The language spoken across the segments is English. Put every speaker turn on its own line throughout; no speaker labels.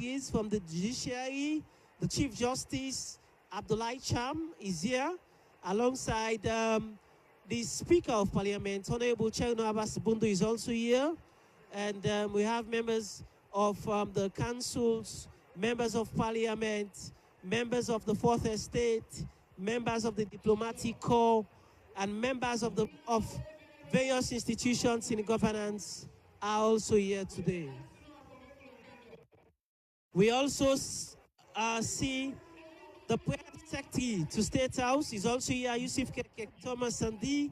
is from the judiciary. The Chief Justice, Abdullah Cham, is here, alongside the Speaker of Parliament, Honorable Cherno Abbas Bundu, is also here. And we have members of the councils, members of Parliament, members of the Fourth Estate, members of the Diplomatic Corps, and members of various institutions in governance are also here today. We also see the Press Secretary to State House is also here, Yusuf Thomas Sandi,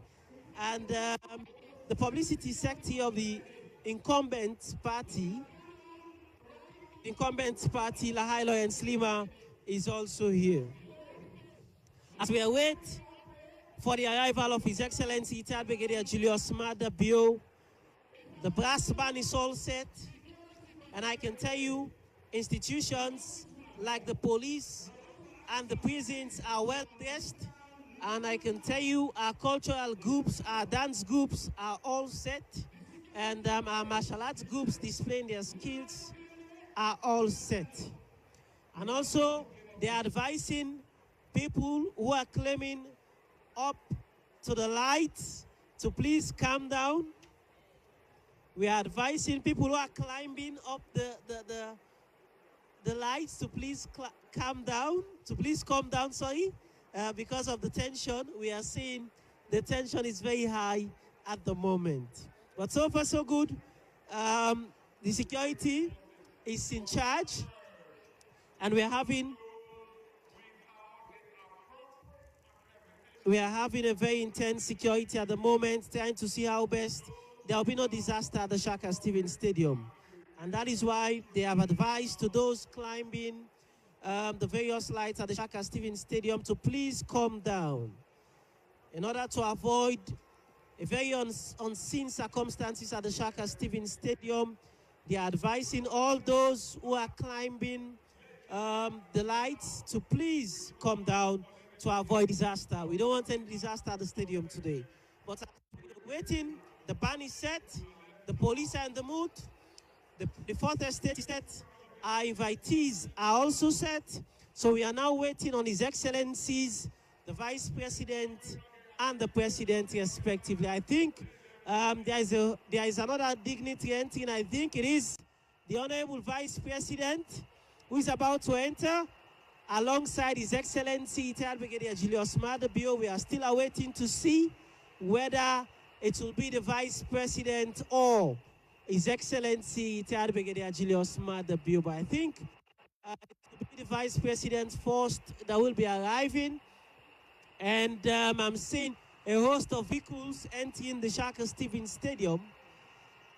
and the Publicity Secretary of the incumbent party, Lahailo and Slima, is also here. As we await for the arrival of His Excellency Retired Brigadier Julius Maada, the brass band is all set, and I can tell you, institutions like the police and the prisons are well dressed, and I can tell you our cultural groups, our dance groups are all set, and our martial arts groups displaying their skills are all set. And also, they are advising people who are climbing up to the lights to please calm down. We are advising people who are climbing up the lights to please calm down, because of the tension. We are seeing the tension is very high at the moment. But so far, so good. The security is in charge, and we are having a very intense security at the moment, trying to see how best there will be no disaster at the Shaka Stevens Stadium. And that is why they have advised to those climbing the various lights at the Shaka Stevens Stadium to please calm down. In order to avoid a very unseen circumstances at the Shaka Stevens Stadium, they are advising all those who are climbing the lights to please calm down to avoid disaster. We don't want any disaster at the stadium today. But waiting, the band is set, the police are in the mood, the Fourth Estate is set, our invitees are also set. So we are now waiting on His Excellencies, the Vice President and the President respectively. I think there is another dignitary entering. I think it is the Honorable Vice President who is about to enter alongside His Excellency Retired Brigadier Julius Maada. We are still awaiting to see whether it will be the Vice President or His Excellency Retired Brigadier Julius Maada. But I think it will be the Vice President first that will be arriving. And I'm seeing a host of vehicles entering the Shaka Stevens Stadium.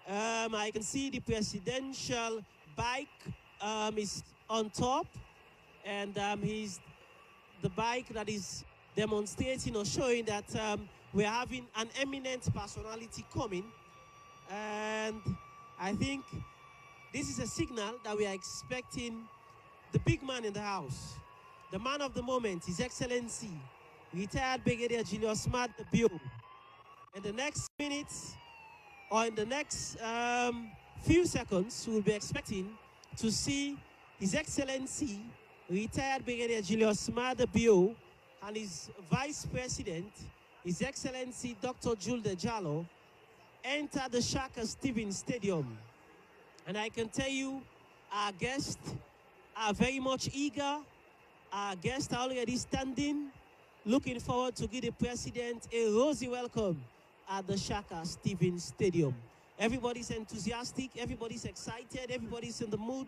I can see the presidential bike is on top, and he's the bike that is demonstrating or showing that we're having an eminent personality coming. And I think this is a signal that we are expecting the big man in the house, the man of the moment, His Excellency Retired Brigadier Julius Maada. In the next minutes or in the next few seconds, we'll be expecting to see His Excellency Retired Brigadier Julius Maada and his Vice President, His Excellency Dr. Julde Jallo, enter the Shaka Stevens Stadium. And I can tell you, our guests are very much eager. Our guests are already standing, looking forward to give the President a rosy welcome at the Shaka Stevens Stadium. Everybody's enthusiastic, everybody's excited, everybody's in the mood,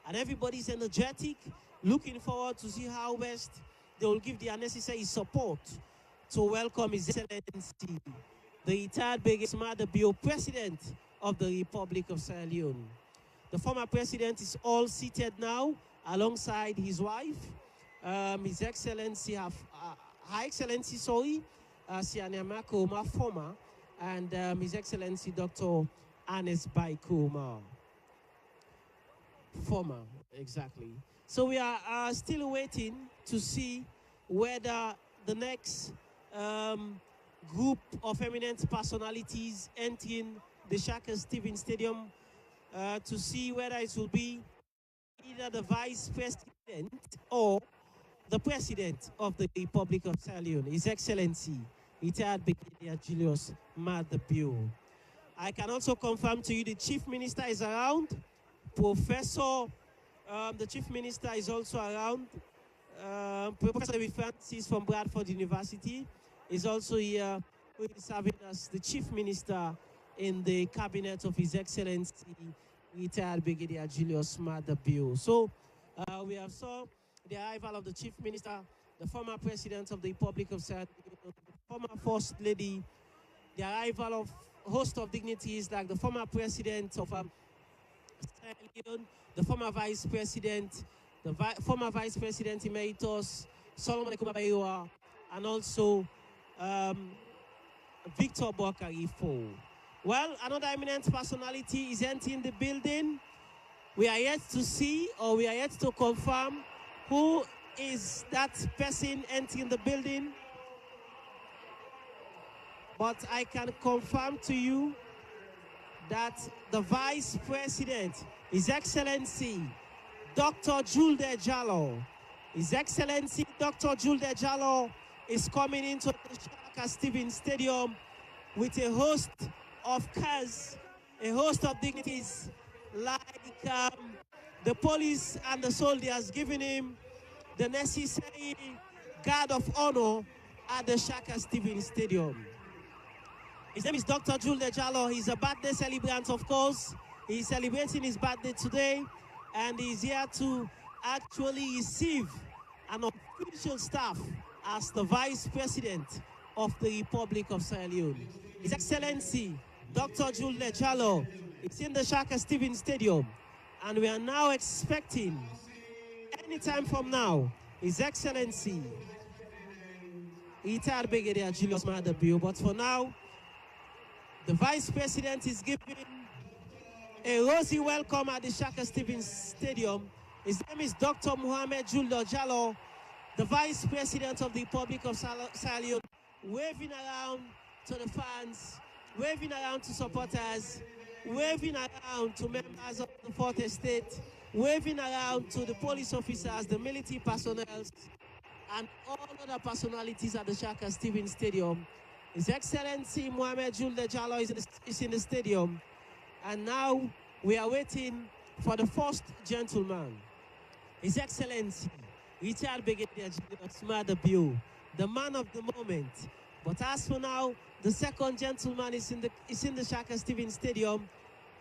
and everybody's energetic, looking forward to see how best they will give the necessary support to welcome His Excellency, the Retired Brigadier Maada, President of the Republic of Sierra Leone. The former President is all seated now alongside his wife, His Excellency, Her Excellency, Sianyamako Omar Foma, and His Excellency Dr. Anes Baikoma Foma, exactly. So we are still waiting to see whether the next group of eminent personalities entering the Shaka Stevens Stadium to see whether it will be either the Vice President or the President of the Republic of Sierra Leone, His Excellency, retired Brigadier Julius Maada. I can also confirm to you the Chief Minister is around. Professor, the Chief Minister is also around. Professor David Francis from Bradford University is also here, who is serving as the Chief Minister in the cabinet of His Excellency, retired Brigadier Julius Maada. So we have saw the arrival of the Chief Minister, the former President of the Republic of Sierra Leone, the former First Lady, the arrival of a host of dignitaries like the former President of Sierra Leone, the former Vice President, the former Vice President Emeritus, Solomon Ekubabayiwa, and also Victor Bokarifo. Well, another eminent personality is entering the building. We are yet to see, or we are yet to confirm, who is that person entering the building. But I can confirm to you that the Vice President, His Excellency, Dr. Julius Jallo, His Excellency, Dr. Julius Jallo, is coming into the Shaka Stevens Stadium with a host of cars, a host of dignitaries, like the police and the soldiers, giving him the necessary guard of honor at the Shaka Stevens Stadium. His name is Dr. Julius Jallo. He's a birthday celebrant, of course. He's celebrating his birthday today, and he's here to actually receive an official staff as the Vice President of the Republic of Sierra Leone. His Excellency, Dr. Julius Jallo, is in the Shaka Stevens Stadium, and we are now expecting, any time from now, His Excellency, retired Brigadier Julius Maada. But for now, the Vice President is giving a rosy welcome at the Shaka Stevens Stadium. His name is Dr. Mohamed Julius Jallo, the Vice President of the Republic of Sierra Leone, waving around to the fans, waving around to supporters, waving around to members of the Fourth Estate, waving around to the police officers, the military personnel, and all other personalities at the Shaka Stevens Stadium. His Excellency Mohamed Julius Jallo is in the stadium, and now we are waiting for the first gentleman, His Excellency, retired Brigadier Julius Maada, the man of the moment. But as for now, the second gentleman is in the Shaka Stevens Stadium.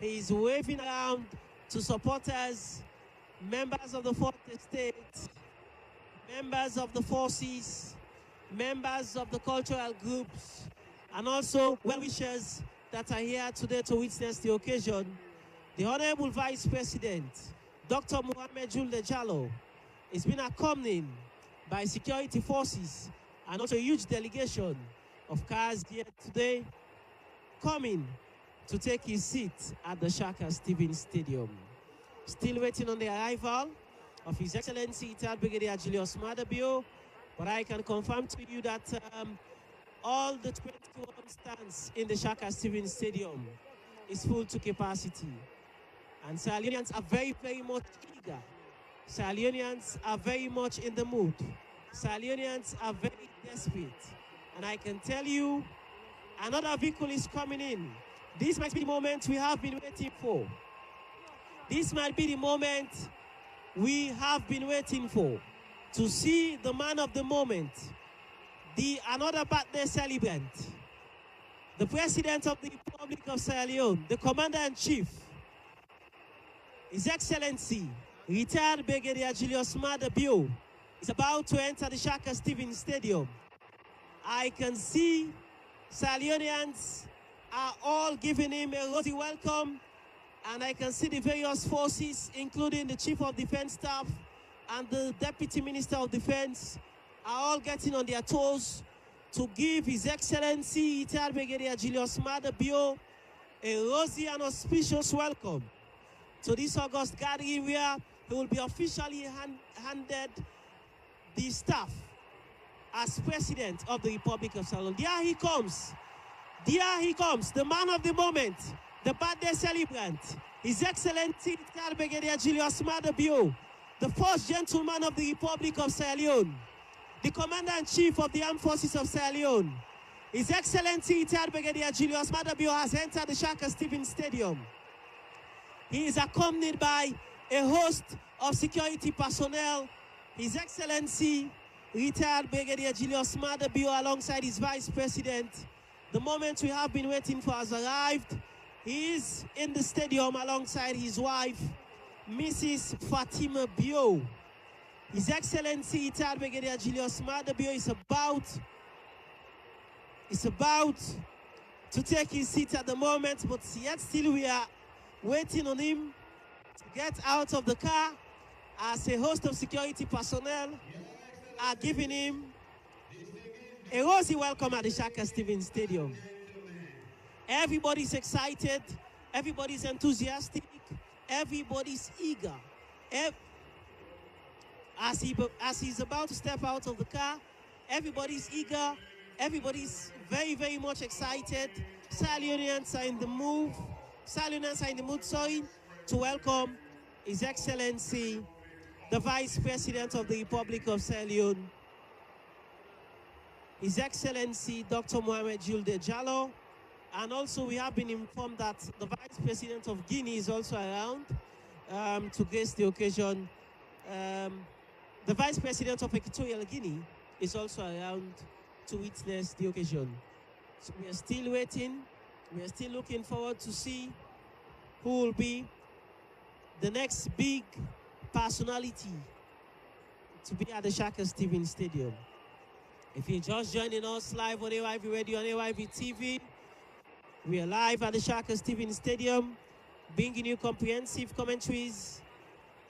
He is waving around to supporters, members of the Fourth Estate, members of the forces, members of the cultural groups, and also well-wishers that are here today to witness the occasion. The Honorable Vice President, Dr. Mohamed Julius Jallo, is being accompanied by security forces and also a huge delegation of cars here today coming to take his seat at the Shaka Stevens Stadium. Still waiting on the arrival of His Excellency, retired Brigadier Julius Maada, but I can confirm to you that all the 21 stands in the Shaka Stevens Stadium is full to capacity. And Sierra Leoneans are very, very much eager. Sierra Leoneans are very much in the mood. Sierra Leoneans are very desperate. And I can tell you, another vehicle is coming in. This might be the moment we have been waiting for. This might be the moment we have been waiting for, to see the man of the moment, another birthday celebrant, the President of the Republic of Sierra Leone, the Commander-in-Chief, His Excellency, retired Brigadier Julius Maada, is about to enter the Shaka Stevens Stadium. I can see Sierra Leoneans are all giving him a rosy welcome, and I can see the various forces, including the Chief of Defense Staff and the Deputy Minister of Defense, are all getting on their toes to give His Excellency, retired Brigadier Julius Maada, a rosy and auspicious welcome to this August gathering, where he will be officially handed the staff as President of the Republic of Sierra Leone. There he comes, the man of the moment, the birthday celebrant, His Excellency Retired Brigadier Julius Maada, the first gentleman of the Republic of Sierra Leone, the Commander-in-Chief of the Armed Forces of Sierra Leone. His Excellency Retired Brigadier Julius Maada has entered the Shaka Stevens Stadium. He is accompanied by a host of security personnel. His Excellency Retired Brigadier Julius Maada alongside his Vice President. The moment we have been waiting for has arrived. He is in the stadium alongside his wife, Mrs. Fatima Bio. His Excellency Retired Brigadier Julius Maada is about to take his seat at the moment, but yet still we are waiting on him to get out of the car as a host of security personnel are giving him a rosy welcome at the Shaka Stevens Stadium. Everybody's excited, everybody's enthusiastic, everybody's eager. As he's about to step out of the car, everybody's eager, everybody's very, very much excited. Salionians are in the mood, to welcome His Excellency, the Vice President of the Republic of Sierra Leone, His Excellency Dr. Mohamed Jules Jallo, and also we have been informed that the Vice President of Guinea is also around to grace the occasion. The Vice President of Equatorial Guinea is also around to witness the occasion. So we are still waiting. We are still looking forward to see who will be the next big personality to be at the Shaka Stevens Stadium. If you're just joining us live on AYV Radio and AYV TV, we are live at the Shaka Stevens Stadium, bringing you comprehensive commentaries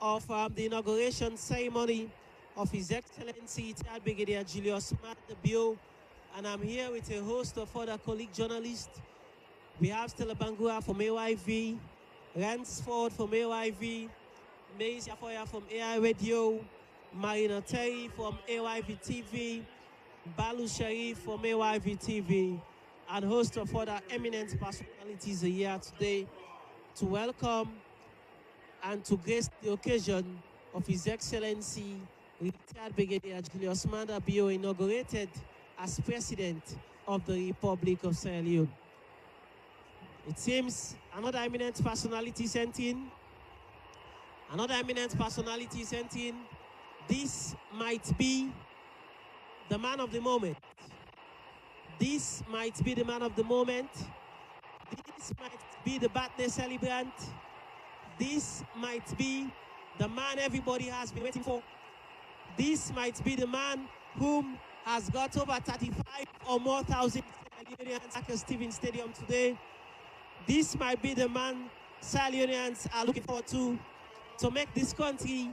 of the inauguration ceremony of His Excellency Retired Brigadier Julius Maada, and I'm here with a host of other colleague journalists. We have Stella Bangura from AYV, Ransford from AYV, Maze Yafoya from AI Radio, Marina Terry from AYV TV, Balu Sharif from AYV TV, and a host of other eminent personalities are here today to welcome and to grace the occasion of His Excellency Retired Brigadier Julius Maada, inaugurated as President of the Republic of Sierra Leone. It seems another eminent personality sent in. Another eminent personality sent in. This might be the man of the moment. This might be the man of the moment. This might be the birthday celebrant. This might be the man everybody has been waiting for. This might be the man whom has got over 35 or more thousand Salionians at the Stevens Stadium today. This might be the man Salionians are looking forward to make this country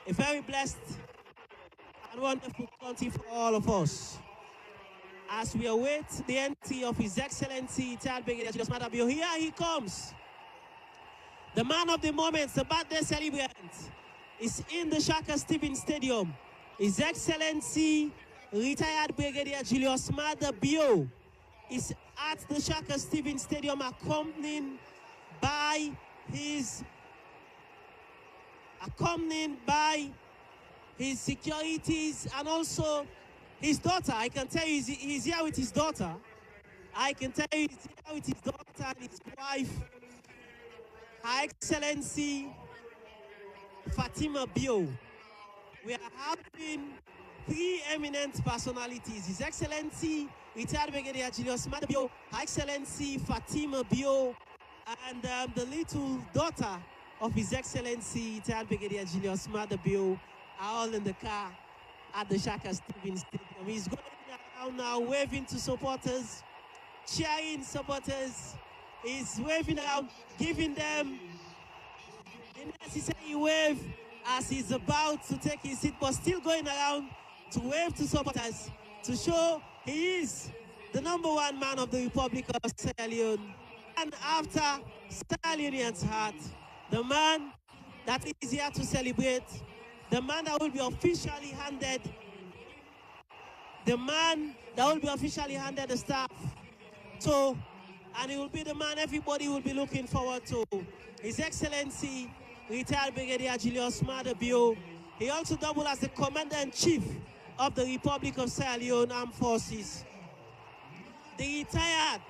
a very blessed and wonderful country for all of us. As we await the entry of His Excellency Retired Brigadier Julius Maada, here he comes. The man of the moment, the birthday celebrant, is in the Shaka Stevens Stadium. His Excellency Retired Brigadier Julius Maada is at the Shaka Stevens Stadium, accompanied by his securities and also his daughter. I can tell you he's here with his daughter. I can tell you he's here with his daughter and his wife, Her Excellency Fatima Bio. We are having three eminent personalities: His Excellency Retired Brigadier Julius Maada, Her Excellency Fatima Bio, and the little daughter of His Excellency Retired Brigadier Julius Maada are all in the car at the Shaka Stevens Stadium. He's going around now, waving to supporters, cheering supporters. He's waving around, giving them the necessary wave as he's about to take his seat, but still going around to wave to supporters to show he is the #1 man of the Republic of Sierra Leone. And after Sierra Leone's heart, the man that is here to celebrate, the man that will be officially handed, the staff to and he will be the man everybody will be looking forward to. His Excellency, retired Brigadier Julius Maada. He also doubled as the Commander-in-Chief of the Republic of Sierra Leone Armed Forces. The retired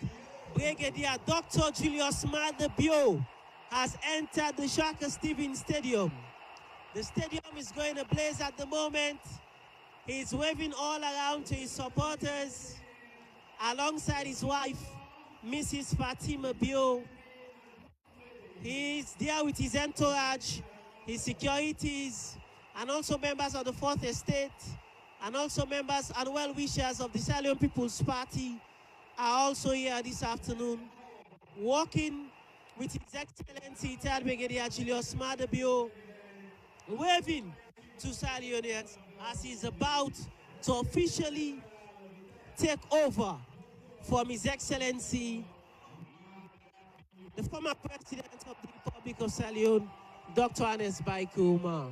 Brigadier Dr. Julius Maada has entered the Shaka Stevens Stadium. The stadium is going ablaze at the moment. He's waving all around to his supporters, alongside his wife, Mrs. Fatima Bio. He's there with his entourage, his securities, and also members of the Fourth Estate, and also members and well-wishers of the Sierra Leone People's Party are also here this afternoon, walking with His Excellency retired Brigadier Julius Maada, waving to Sierra Leoneans as he's about to officially take over from His Excellency, the former President of the Republic of Sierra Leone, Dr. Ernest Bai Koroma.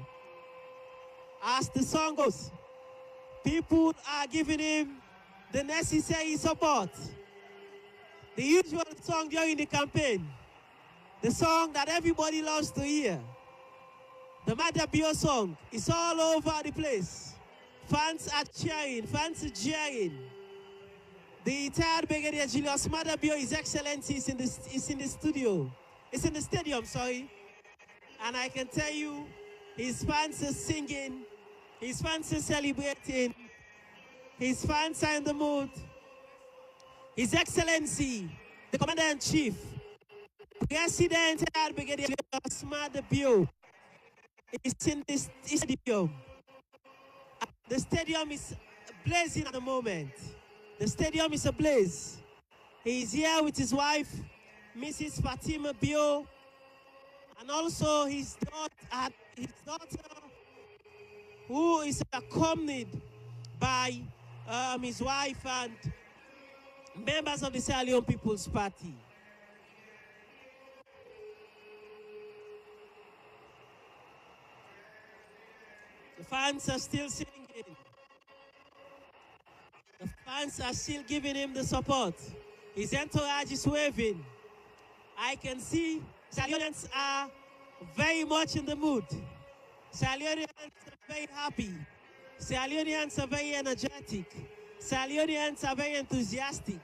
As the song goes, people are giving him the necessary support. The usual song during the campaign, the song that everybody loves to hear. The Maada Bio song is all over the place. Fans are cheering, fans are cheering. The retired Brigadier Julius Maada, His Excellency, is in the studio. It's in the stadium, sorry. And I can tell you, his fans are singing, his fans are celebrating, his fans are in the mood. His Excellency, the Commander-in-Chief, President Brigadier Julius Maada is in this stadium. The stadium is blazing at the moment. The stadium is ablaze. He is here with his wife, Mrs. Fatima Bio, and also his daughter, who is accompanied by his wife and members of the Sierra Leone People's Party. The fans are still singing. The fans are still giving him the support. His entourage is waving. I can see Sierra Leoneans are very much in the mood. Sierra Leoneans are very happy. Sierra Leoneans are very energetic. Sierra Leoneans are very enthusiastic.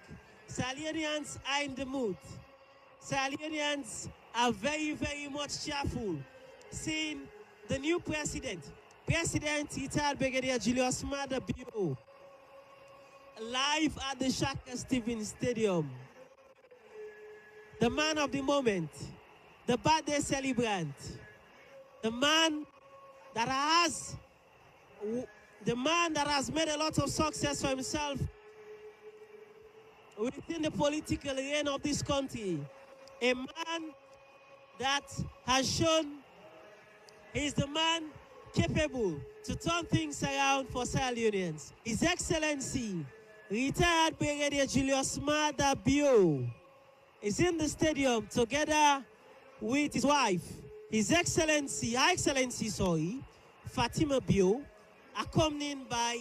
Sierra Leoneans are in the mood. Sierra Leoneans are very, very much cheerful, seeing the new President retired Brigadier Julius Maada live at the Shaka Stevens Stadium. The man of the moment, the birthday celebrant, the man that has made a lot of success for himself within the political arena of this country. A man that has shown he's the man capable to turn things around for Sierra Leoneans. His Excellency, retired Brigadier Julius Maada is in the stadium together with his wife, Her Excellency, Fatima accompanied by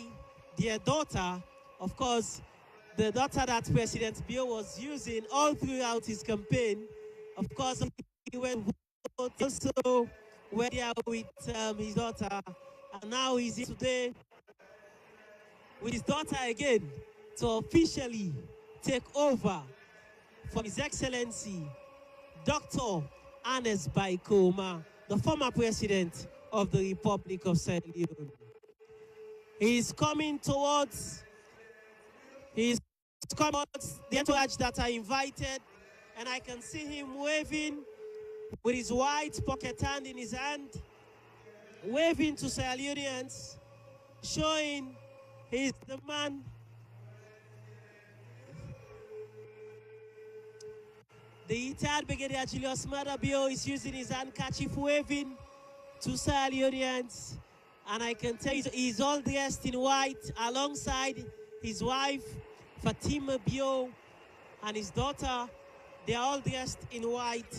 their daughter, of course, the daughter that President was using all throughout his campaign. Of course, he went also went there with his daughter, and now he's here today with his daughter again to officially take over from His Excellency, Dr. Ernest Bai Koroma, the former President of the Republic of Sierra Leone. He's coming towards the entourage that I invited, and I can see him waving with his white pocket hand in his hand, waving to Sierra Leoneans, showing he's the man. The retired Brigadier Julius Maada is using his handkerchief, waving to Sierra Leoneans, and I can tell you he's all dressed in white alongside his wife, Fatima and his daughter. They are all dressed in white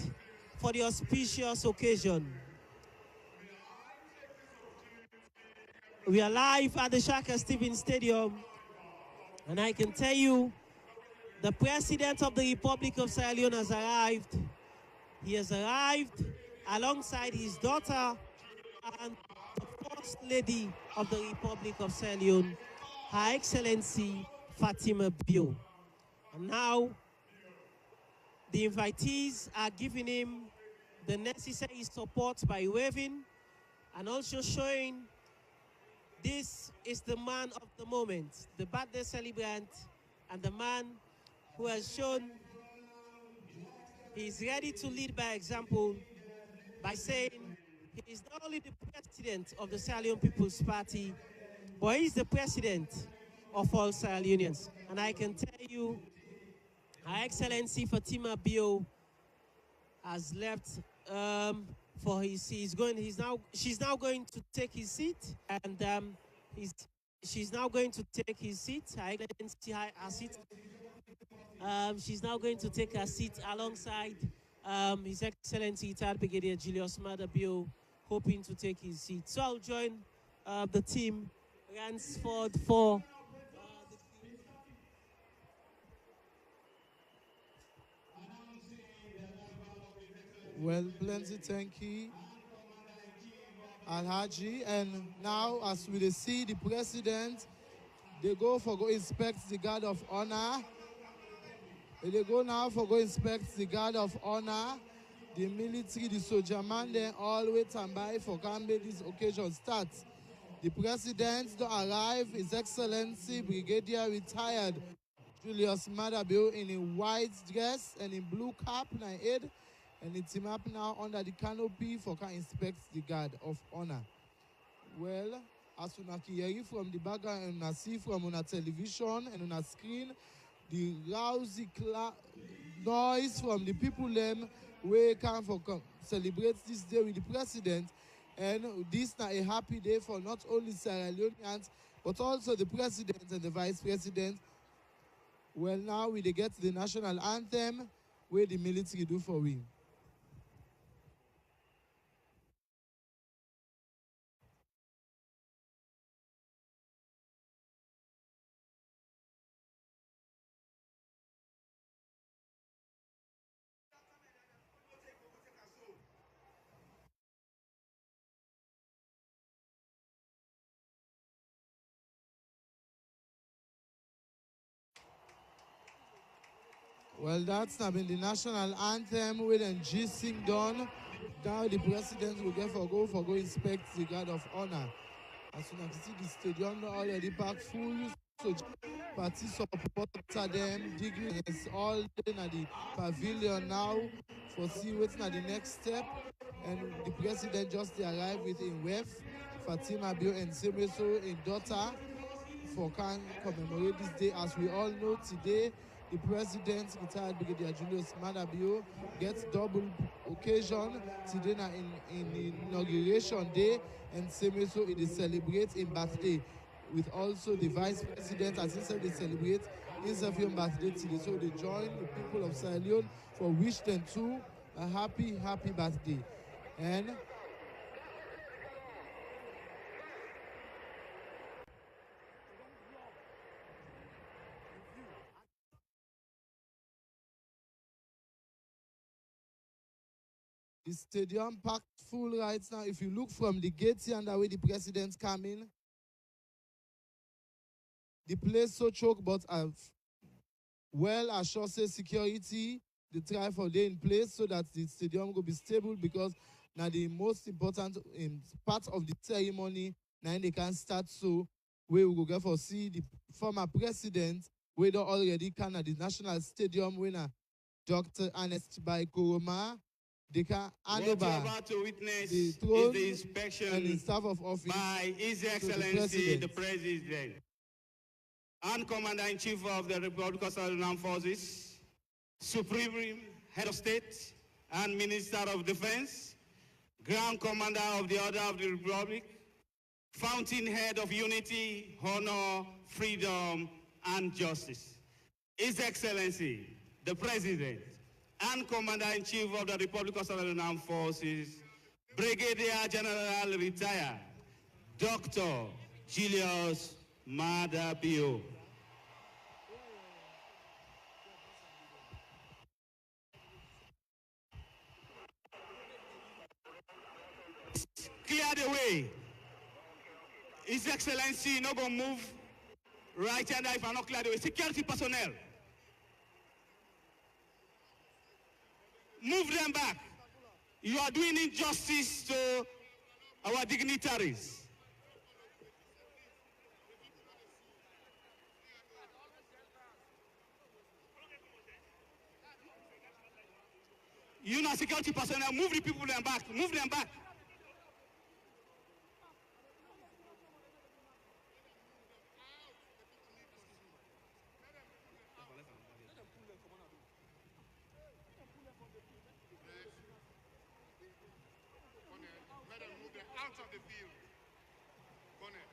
for the auspicious occasion. We are live at the Shaka Stevens Stadium, and I can tell you The President of the Republic of Sierra Leone has arrived. He has arrived alongside his daughter and the First Lady of the Republic of Sierra Leone, Her Excellency Fatima Bio. And now, the invitees are giving him the necessary support by waving and also showing this is the man of the moment, the birthday celebrant, and the man who has shown he's ready to lead by example by saying he is not only the president of the Sierra Leone People's Party, but he's the president of all Sierra Leoneans. And I can tell you, Her Excellency Fatima Bio has left for she's now going to take his seat, and she's now going to take his seat. Her Excellency her seat. She's now going to take her seat alongside His Excellency retired Brigadier Julius Maada Bio, hoping to take his seat. So I'll join the team Ransford for
Well, plenty thank you, Alhaji. And now, as we see the president, they go inspect the guard of honor. They go now for go inspect the guard of honor. The military, the soldier man, then all wait and by for can make this occasion start. The president don't arrive, His Excellency Brigadier retired Julius Maada Bio in a white dress and in blue cap na head, and it's him up now under the canopy for can inspect the guard of honor. Well, as you can hear from the background and you see from on a television and on a screen, the lousy noise from the people them we come for celebrate this day with the president, and this is a happy day for not only Sierra Leoneans but also the president and the vice president. Well, now we get the national anthem where the military do for we. Well, that's not been the national anthem with a G sing done. Now the president will get for go inspect the guard of honor. As you can see, the stadium already packed full, so party supporter them digging is all in at the pavilion now for see what's not the next step. And the president just arrived with a wife, Fatima Bio and Semeso, in daughter, for can commemorate this day. As we all know today, the president, retired Brigadier Julius Maada Bio, gets double occasion today in inauguration day, and Semeso it is celebrate in birthday with also the vice president, as he said, they celebrate his birthday today. So they join the people of Sierra Leone for wish them too a happy birthday. And the stadium packed full right now. If you look from the gate here and the way the president's coming, the place so choked, but well assured security, they try for day in place so that the stadium will be stable, because now the most important part of the ceremony, now they can start. So we will go for see the former president, we don't already can at the national stadium winner, Dr. Ernest by Koroma. They can hand over
about to witness
the throne
is the inspection
and the staff of office
by His Excellency the President and Commander-in-Chief of the Republic of Sierra Leone Armed Forces, Supreme Head of State and Minister of Defense, Grand Commander of the Order of the Republic, Fountainhead of Unity, Honor, Freedom, and Justice. His Excellency the President and Commander-in-Chief of the Republic of Sierra Leone Armed Forces, Brigadier General Retired Dr. Julius Maada Bio. clear the way. His Excellency not going to move right hand if I not clear the way. Security personnel, move them back. You are doing injustice to our dignitaries. You know, security personnel, move the people them back. Move them back.
Out of the field. Corner.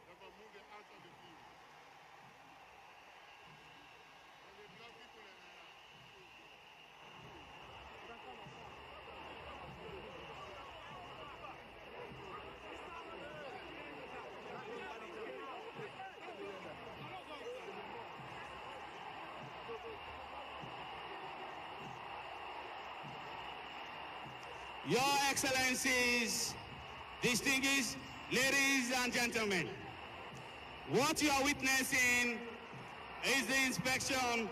Therefore, move them out of the field. When they block people
Your Excellencies, distinguished ladies and gentlemen, what you are witnessing is the inspection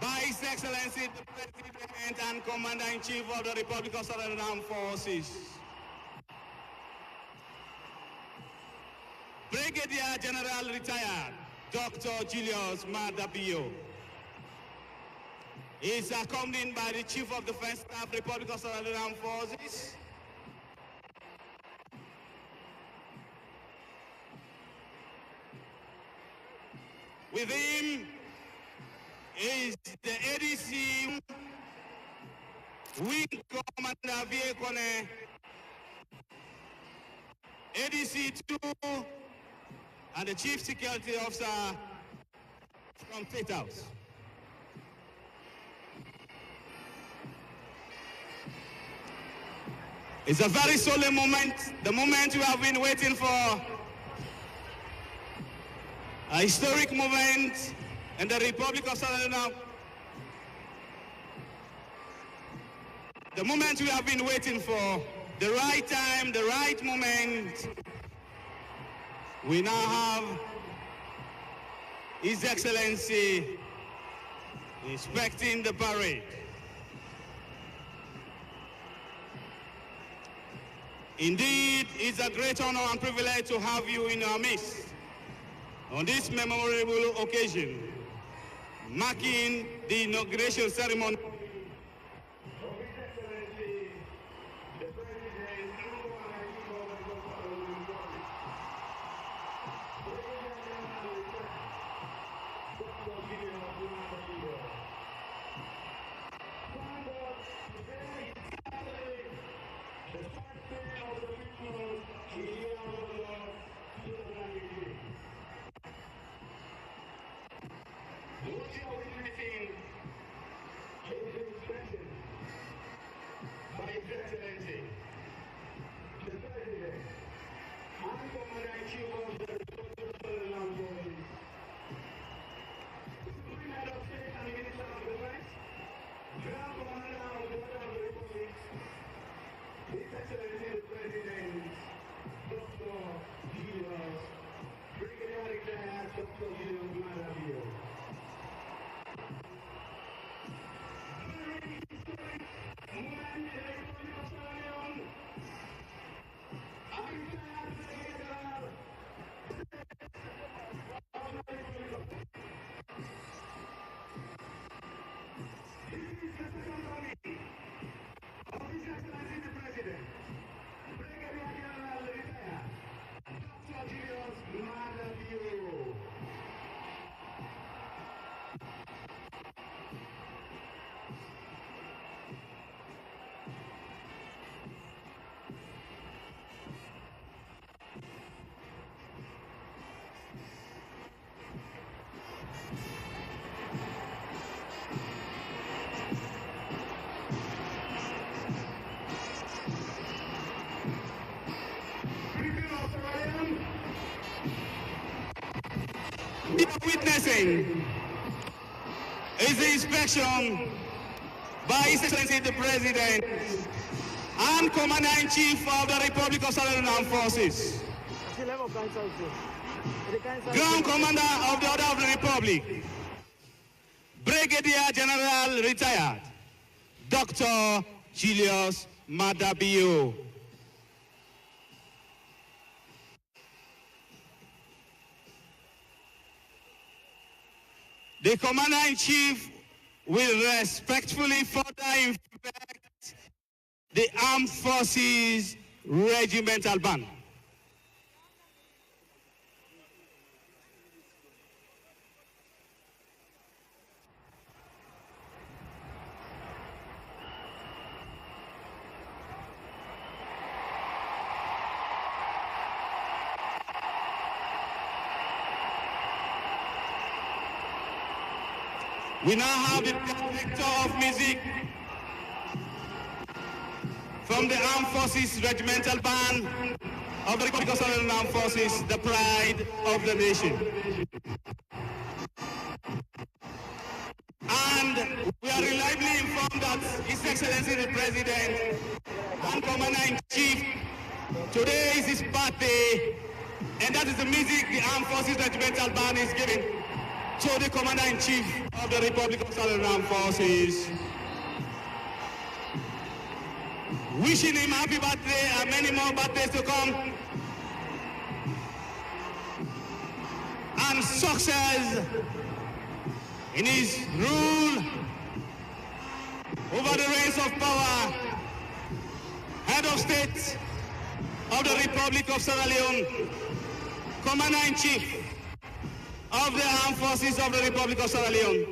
by His Excellency the President and Commander-in-Chief of the Republic of Southern Armed Forces. Brigadier General Retired Dr. Julius Maada is accompanied by the Chief of Defense Staff, Republic of Southern Armed Forces. With him is the ADC Wing Commander Viekone, ADC 2, and the Chief Security Officer from State House. It's a very solemn moment, the moment we have been waiting for. A historic moment in the Republic of Southern Armed. The moment we have been waiting for, the right time, the right moment. We now have His Excellency inspecting the parade. Indeed, it's a great honor and privilege to have you in our midst on this memorable occasion, marking the inauguration ceremony. Witnessing is the inspection by His Excellency the President and and Commander-in-Chief of the Republic of South Sudan Armed Forces, Ground Commander of the Order of the Republic, Brigadier General Retired, Dr. Julius Maada. The Commander-in-Chief will respectfully further inspect the Armed Forces Regimental Band. We now have the director of music from the Armed Forces Regimental Band of the Republic of South Sudan Armed Forces, the pride of the nation. And we are reliably informed that His Excellency the President and Commander-in-Chief, today is his birthday, and that is the music the Armed Forces Regimental Band is giving to the Commander-in-Chief of the Republic of South Sudan Armed Forces. Wishing him happy birthday and many more birthdays to come. And success in his rule over the reins of power, head of state of the Republic of Sierra Leone, Commander-in-Chief of the Armed Forces of the Republic of Sierra Leone.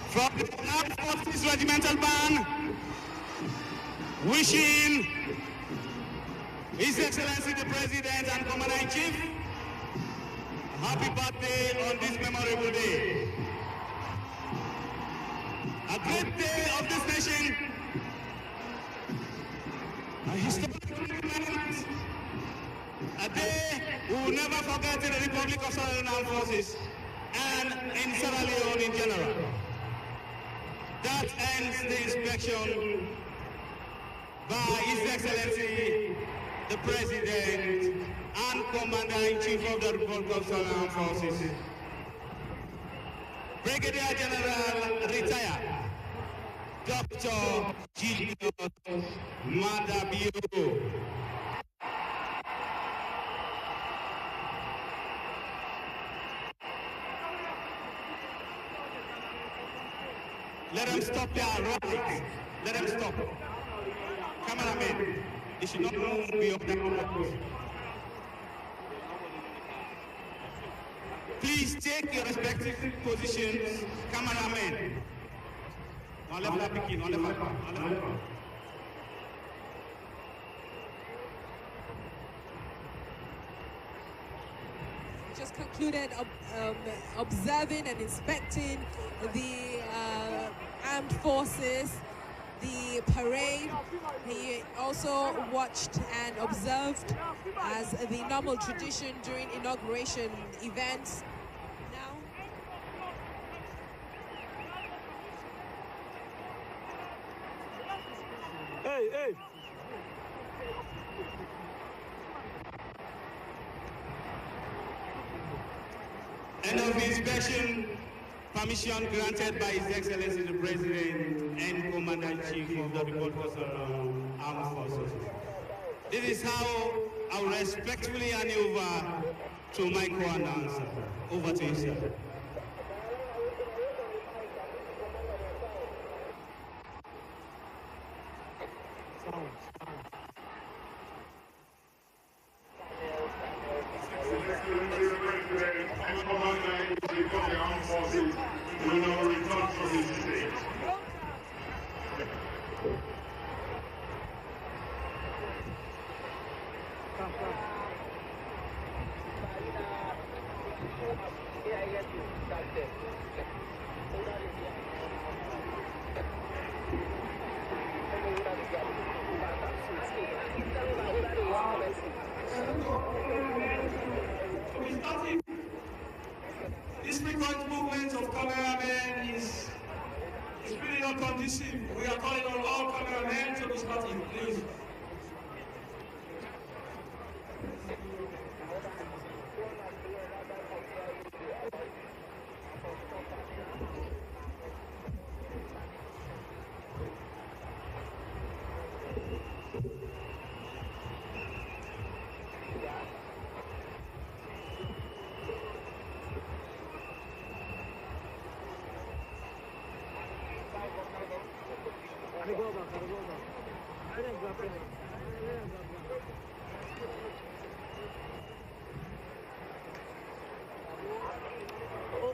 From the Armed Forces Regimental Band, wishing His Excellency the President and Commander-in-Chief a happy birthday on this memorable day. A great day of this nation, a historic moment, a day we will never forget in the Republic of South Sudan Armed Forces and in Sierra Leone in general. That ends the inspection by His Excellency the President and Commander-in-Chief of the Republic of South Sudan Armed Forces, Brigadier General Retired, Dr. Julius Maada. Let them stop there, right? Let them stop. Cameramen, they should not move beyond the road. Please take your respective positions, cameramen. On lève la piquine, on lève la.
Just concluded observing and inspecting the armed forces, the parade. He also watched and observed as the normal tradition during inauguration events. Now,
Hey.
End of inspection. Permission granted by His Excellency the President and Commander-in-Chief of the Republic of South Sudan Armed Forces. This is how I will respectfully hand over to my co-announcer. Over to you, sir.
Come.
This frequent movement of cameramen is really not conducive. We are calling on all cameramen to be starting, please.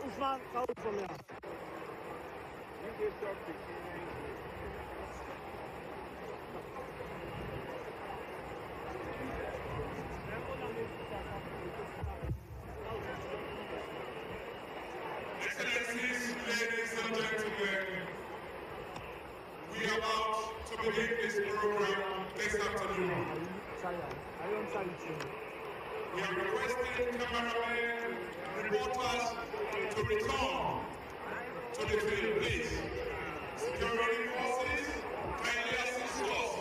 Usman, come from here.
Excellencies, ladies and gentlemen, we are about to begin this program this afternoon. We are requesting cameramen, reporters to return to the field, please. Security forces, kindly assist us.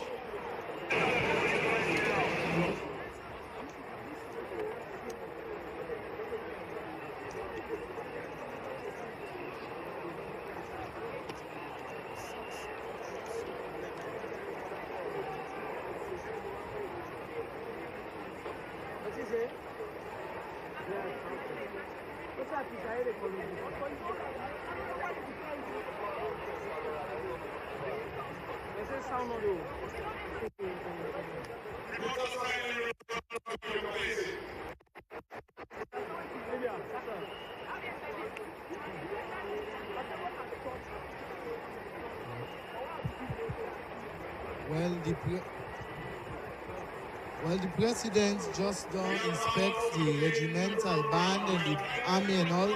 Well, the president just don't inspect the regimental band and the army and all.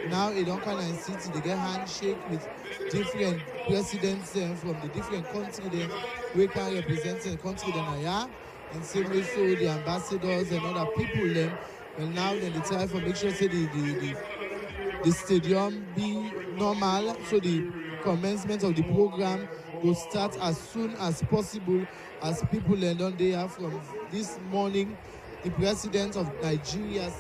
Now he don't kind of sit, they get handshake with different presidents from the different country then we can represent the country then and same way so the ambassadors and other people then. Well, now then they try to make sure say the stadium be normal, so the commencement of the program will start as soon as possible as people learn on there from this morning. The president of Nigeria,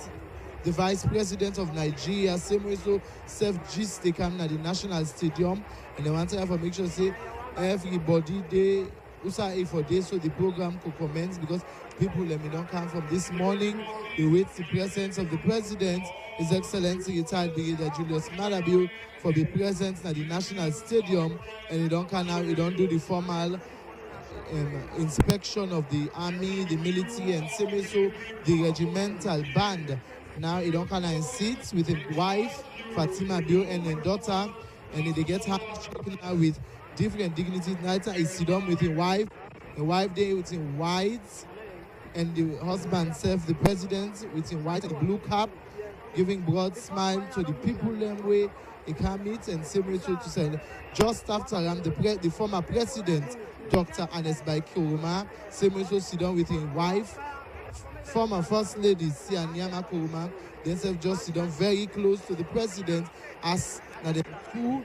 the vice president of Nigeria, same way so self-gist they come at the national stadium and they want to have a make sure say everybody they also for this so the program could commence because people let me don't come from this morning. They wait the presence of the president, His Excellency retired Brigadier Julius Maada for the presence at the national stadium, and he don't come now, he don't do the formal inspection of the army, the military, and same so the regimental band. Now he don't come and sit with his wife, Fatima Bio, and his daughter, and they get handshaking now with different dignities. Now he sit down with his wife, there with his white, and the husband serves the president with his white and blue cap, giving broad smile to the people them way he can meet, and same way so to say just after the former president Dr. Anesbai Kuruma, same way so sit down with his wife, former first lady Sianyama Kuruma, themselves just sit down very close to the president as now the two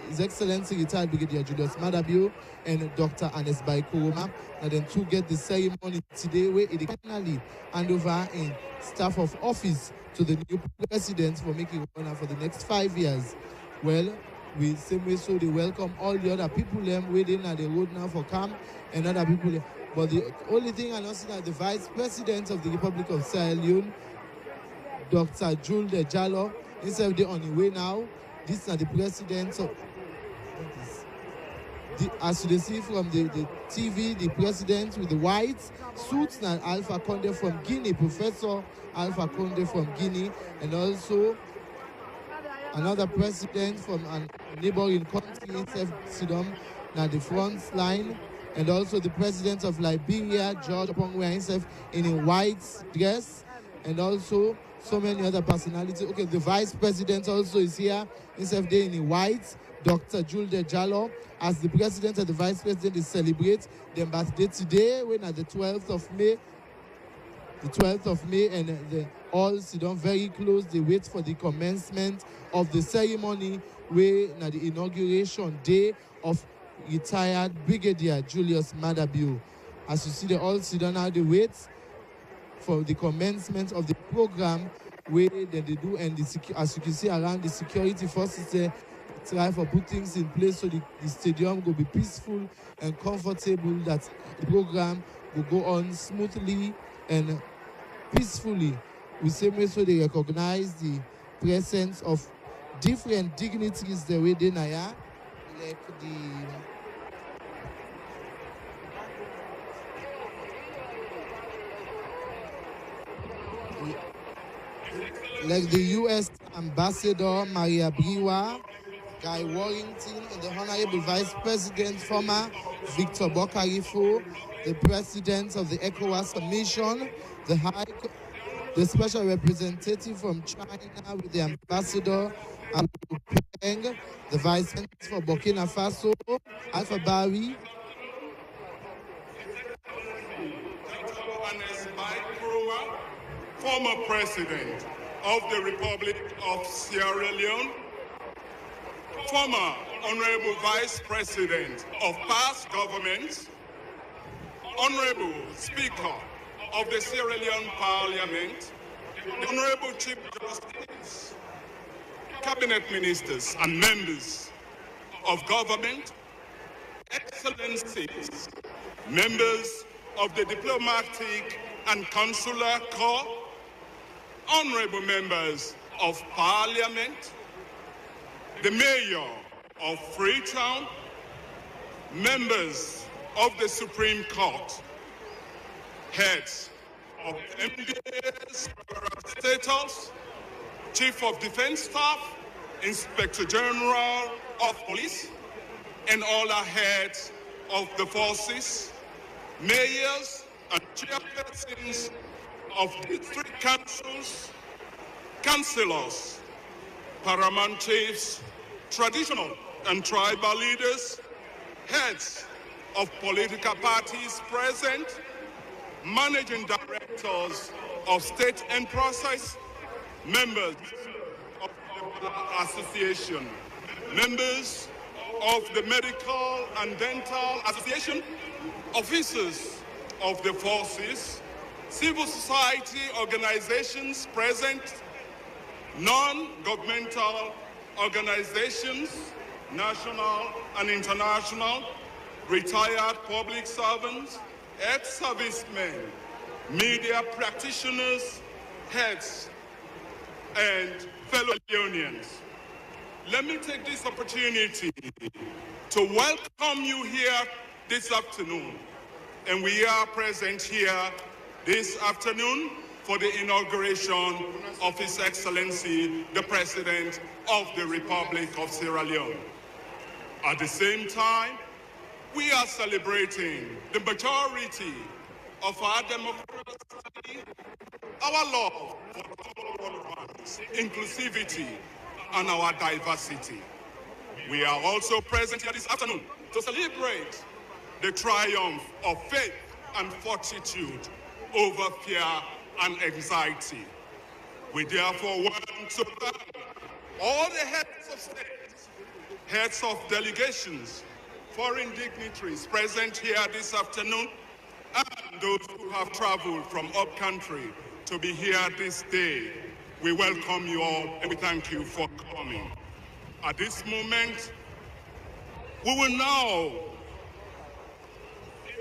His Excellency retired Brigadier Julius Maada and Dr. Anesbai Kuruma. Now then two get the ceremony today where it finally hand over in staff of office to the new president for making honor for the next 5 years. Well, we same way so they welcome all the other people them waiting at the road now for camp and other people. But the only thing I know is that the Vice President of the Republic of Sierra Leone, Dr. Julius Jallo, instead of on the way now. These are the presidents of as you see from the TV, the president with the white suits and Alpha Conde from Guinea, Professor Alpha Conde from Guinea, and also another president from a neighboring country, Sidom, now the front line, and also the president of Liberia, George Pongwe himself in a white dress, and also so many other personalities. Okay, the Vice President also is here, instead of in white, Dr. Julius Jallo, as the President and the Vice President is celebrate their birthday today, when at the 12th of May, and the all sit down very close. They wait for the commencement of the ceremony, where na the inauguration day of retired Brigadier Julius Maada. As you see, they all sit down now, they wait for the commencement of the program, where they do, and as you can see around, the security forces try for put things in place so the stadium will be peaceful and comfortable, that the program will go on smoothly and peacefully. We same way, so they recognize the presence of different dignitaries the way they naya, like the U.S. Ambassador Maria Briwa, Guy Warrington, and the Honorable Vice President, former Victor Bokarifo, the President of the ECOWAS Commission, the Special Representative from China with the Ambassador Peng, the Vice President for Burkina Faso, Alpha Bari,
former President of the Republic of Sierra Leone, former Honorable Vice President of past governments, Honorable Speaker of the Sierra Leone Parliament, the Honorable Chief Justice, Cabinet Ministers and members of government, Excellencies, members of the Diplomatic and Consular Corps, honorable members of Parliament, the Mayor of Freetown, members of the Supreme Court, heads of MBAs, status, Chief of Defense Staff, Inspector General of Police, and all our heads of the forces, mayors and chairpersons of district councils, councillors, paramount chiefs, traditional and tribal leaders, heads of political parties present, managing directors of state enterprises, members of the Bar Association, members of the Medical and Dental Association, officers of the forces, civil society organizations present, non-governmental organizations, national and international, retired public servants, ex-servicemen, media practitioners, heads, and fellow Leonians. Let me take this opportunity to welcome you here this afternoon. And we are present here this afternoon for the inauguration of His Excellency, the President of the Republic of Sierra Leone. At the same time, we are celebrating the majority of our democracy, our love for tolerance, inclusivity, and our diversity. We are also present here this afternoon to celebrate the triumph of faith and fortitude over fear and anxiety. We therefore want to thank all the heads of states, heads of delegations, foreign dignitaries present here this afternoon, and those who have traveled from up country to be here this day. We welcome you all and we thank you for coming. At this moment, we will now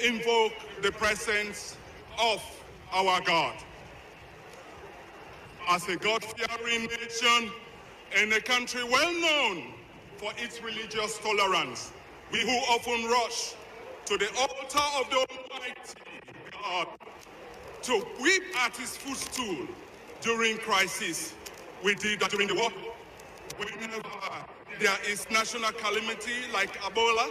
invoke the presence of our God. As a God-fearing nation and a country well known for its religious tolerance, we who often rush to the altar of the Almighty God to weep at his footstool during crisis. We did that during the war. Whenever there is national calamity like Ebola,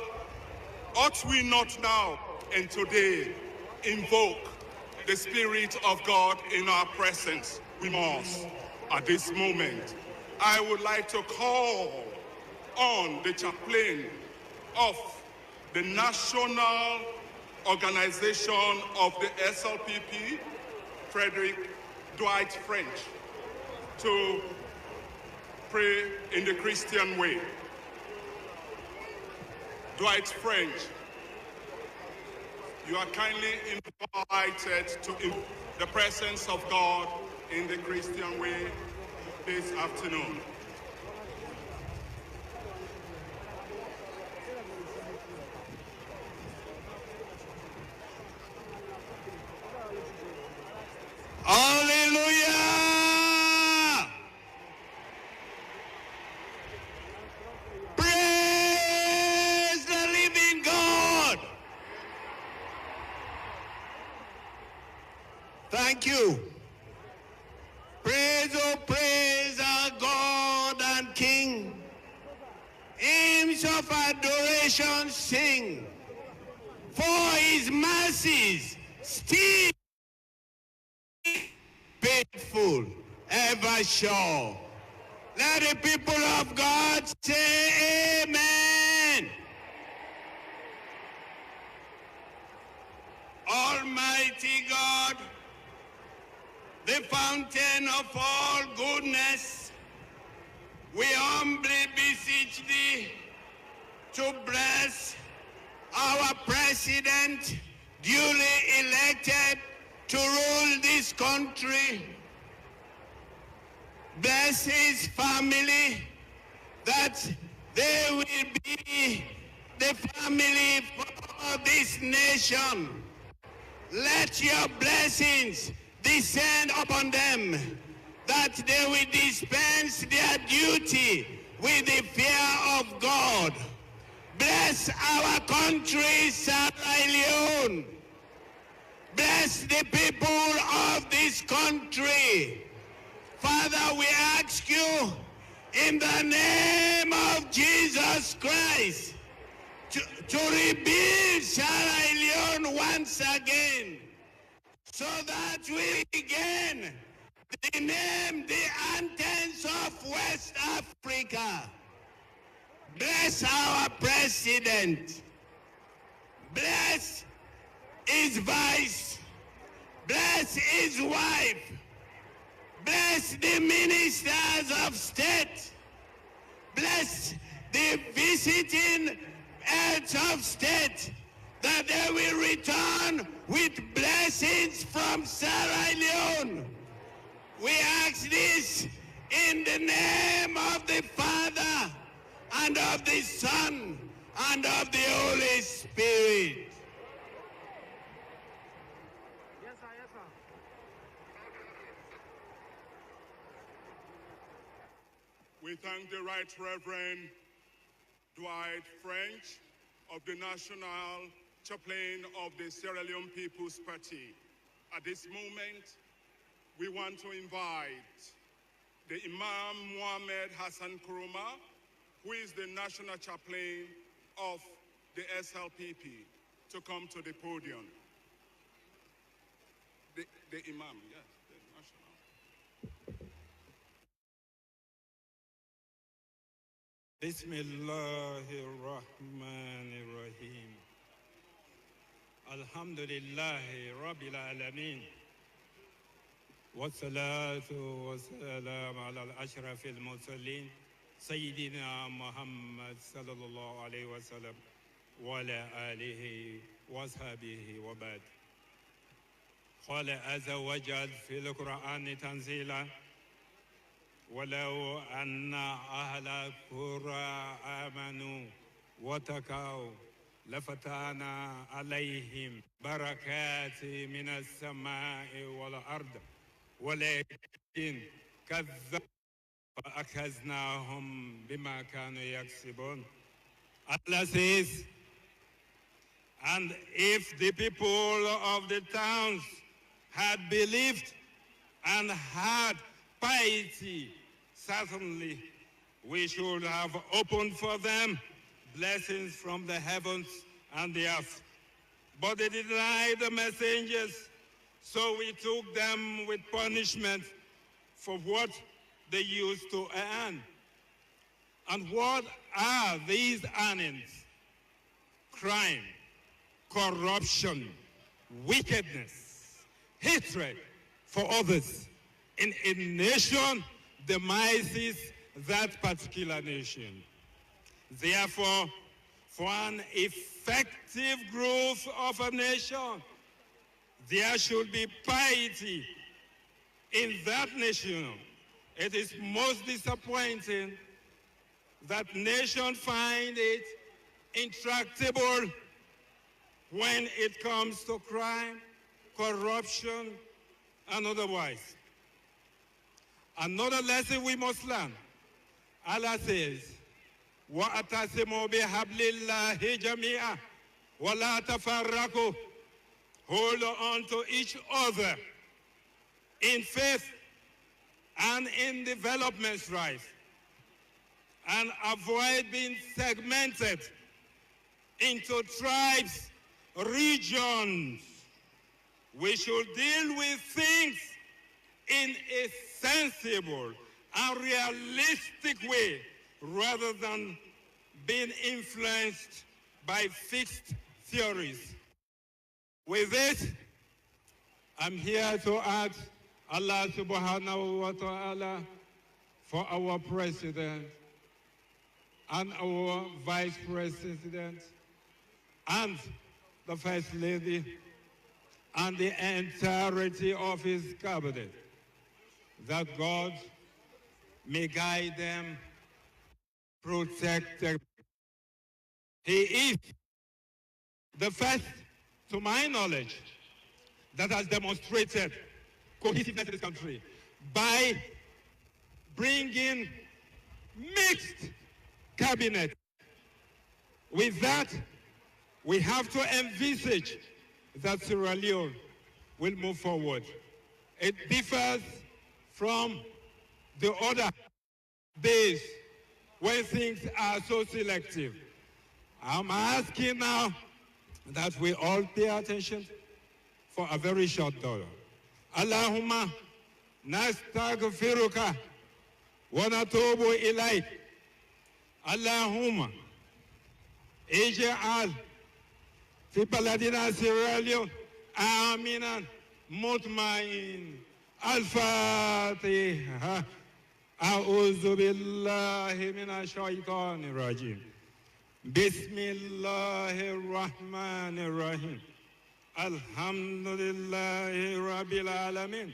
ought we not now and today invoke the Spirit of God in our presence. We must. At this moment, I would like to call on the chaplain of the National Organization of the SLPP, Frederick Dwight French, to pray in the Christian way. Dwight French, you are kindly invited to the presence of God in the Christian way this afternoon.
Hallelujah! Praise the living God! Thank you. Praise, oh praise our God and King. Hymns of adoration sing, for his mercies still faithful, ever sure. Let the people of God say amen. Almighty God, the fountain of all goodness, we humbly beseech thee to bless our president, duly elected to rule this country. Bless his family, that they will be the family for this nation. Let your blessings descend upon them, that they will dispense their duty with the fear of God. Bless our country, Sierra Leone. Bless the people of this country. Father, we ask you in the name of Jesus Christ to rebuild Sierra Leone once again, so that we again name the anthems of West Africa. Bless our president. Bless his vice. Bless his wife. Bless the ministers of state. Bless the visiting heads of state, that they will return with blessings from Sierra Leone. We ask this in the name of the Father, and of the Son, and of the Holy Spirit.
We thank the Right Reverend Dwight French of the National Chaplain of the Sierra Leone People's Party. At this moment, we want to invite the Imam Mohammed Hassan Kuruma, who is the National Chaplain of the SLPP, to come to the podium. The Imam, yes, the National.
Bismillahirrahmanirrahim. Alhamdulillahi Rabbil Alameen. Wassalatu wassalam ala al-ashrafil mursalin. Sayyidina Muhammad sallallahu alayhi wa sallam. Wa ala alihi wa ashabihi wa ba'd. Qala azza wa jal fil Qur'ani tanzila. ولو أن أهل القرى آمنوا واتقوا لفتحنا عليهم بركات من السماء والأرض ولكن كذبوا فأخذناهم بما كانوا يكسبون. Allah says, and if the people of the towns had believed and had piety, certainly we should have opened for them blessings from the heavens and the earth. But they denied the messengers, So we took them with punishment for what they used to earn. And what are these earnings? Crime, corruption, wickedness, hatred for others. In a nation demises that particular nation. Therefore, for an effective growth of a nation, there should be piety in that nation. It is most disappointing that nations find it intractable when it comes to crime, corruption, and otherwise. Another lesson we must learn. Allah says, وَأَتَسِمُوا بِحَبْلِ اللَّهِ جَمِيعًا وَلَا تَفَرَّقُوا. Hold on to each other in faith and in development strife, and avoid being segmented into tribes, regions. We should deal with things in a sensible and realistic way rather than being influenced by fixed theories. With this, I'm here to ask Allah subhanahu wa ta'ala for our president and our vice president and the first lady and the entirety of his cabinet, that God may guide them, protect them. He is the first, to my knowledge, that has demonstrated cohesiveness in this country by bringing mixed cabinet. With that, we have to envisage that Sierra Leone will move forward. It differs from the other days when things are so selective. I'm asking now that we all pay attention for a very short dollar. Allahumma nastaghfiruka wa natubu ilayk. Allahumma ij'al fi baladina Sierra Leone aminan mutmain. Al-Fatiha. A'udhu billahi minash shaitanir rajim. Bismillahir Rahmanir Rahim. Alhamdulillahi Rabbil Alamin.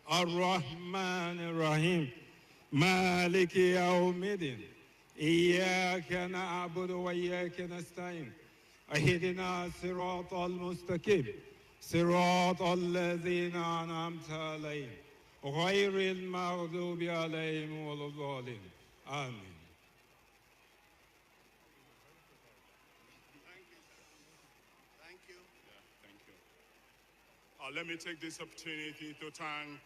Ar-Rahmanir Rahim. Maliki Yawmiddin. Iyyaka na'budu wa iyyaka nasta'in. Ihdina siratal mustaqim. Siratal ladzina an'amta alayhim. Ghayril maghdubi alayhim waladdallin. Amen.
Let me take this opportunity to thank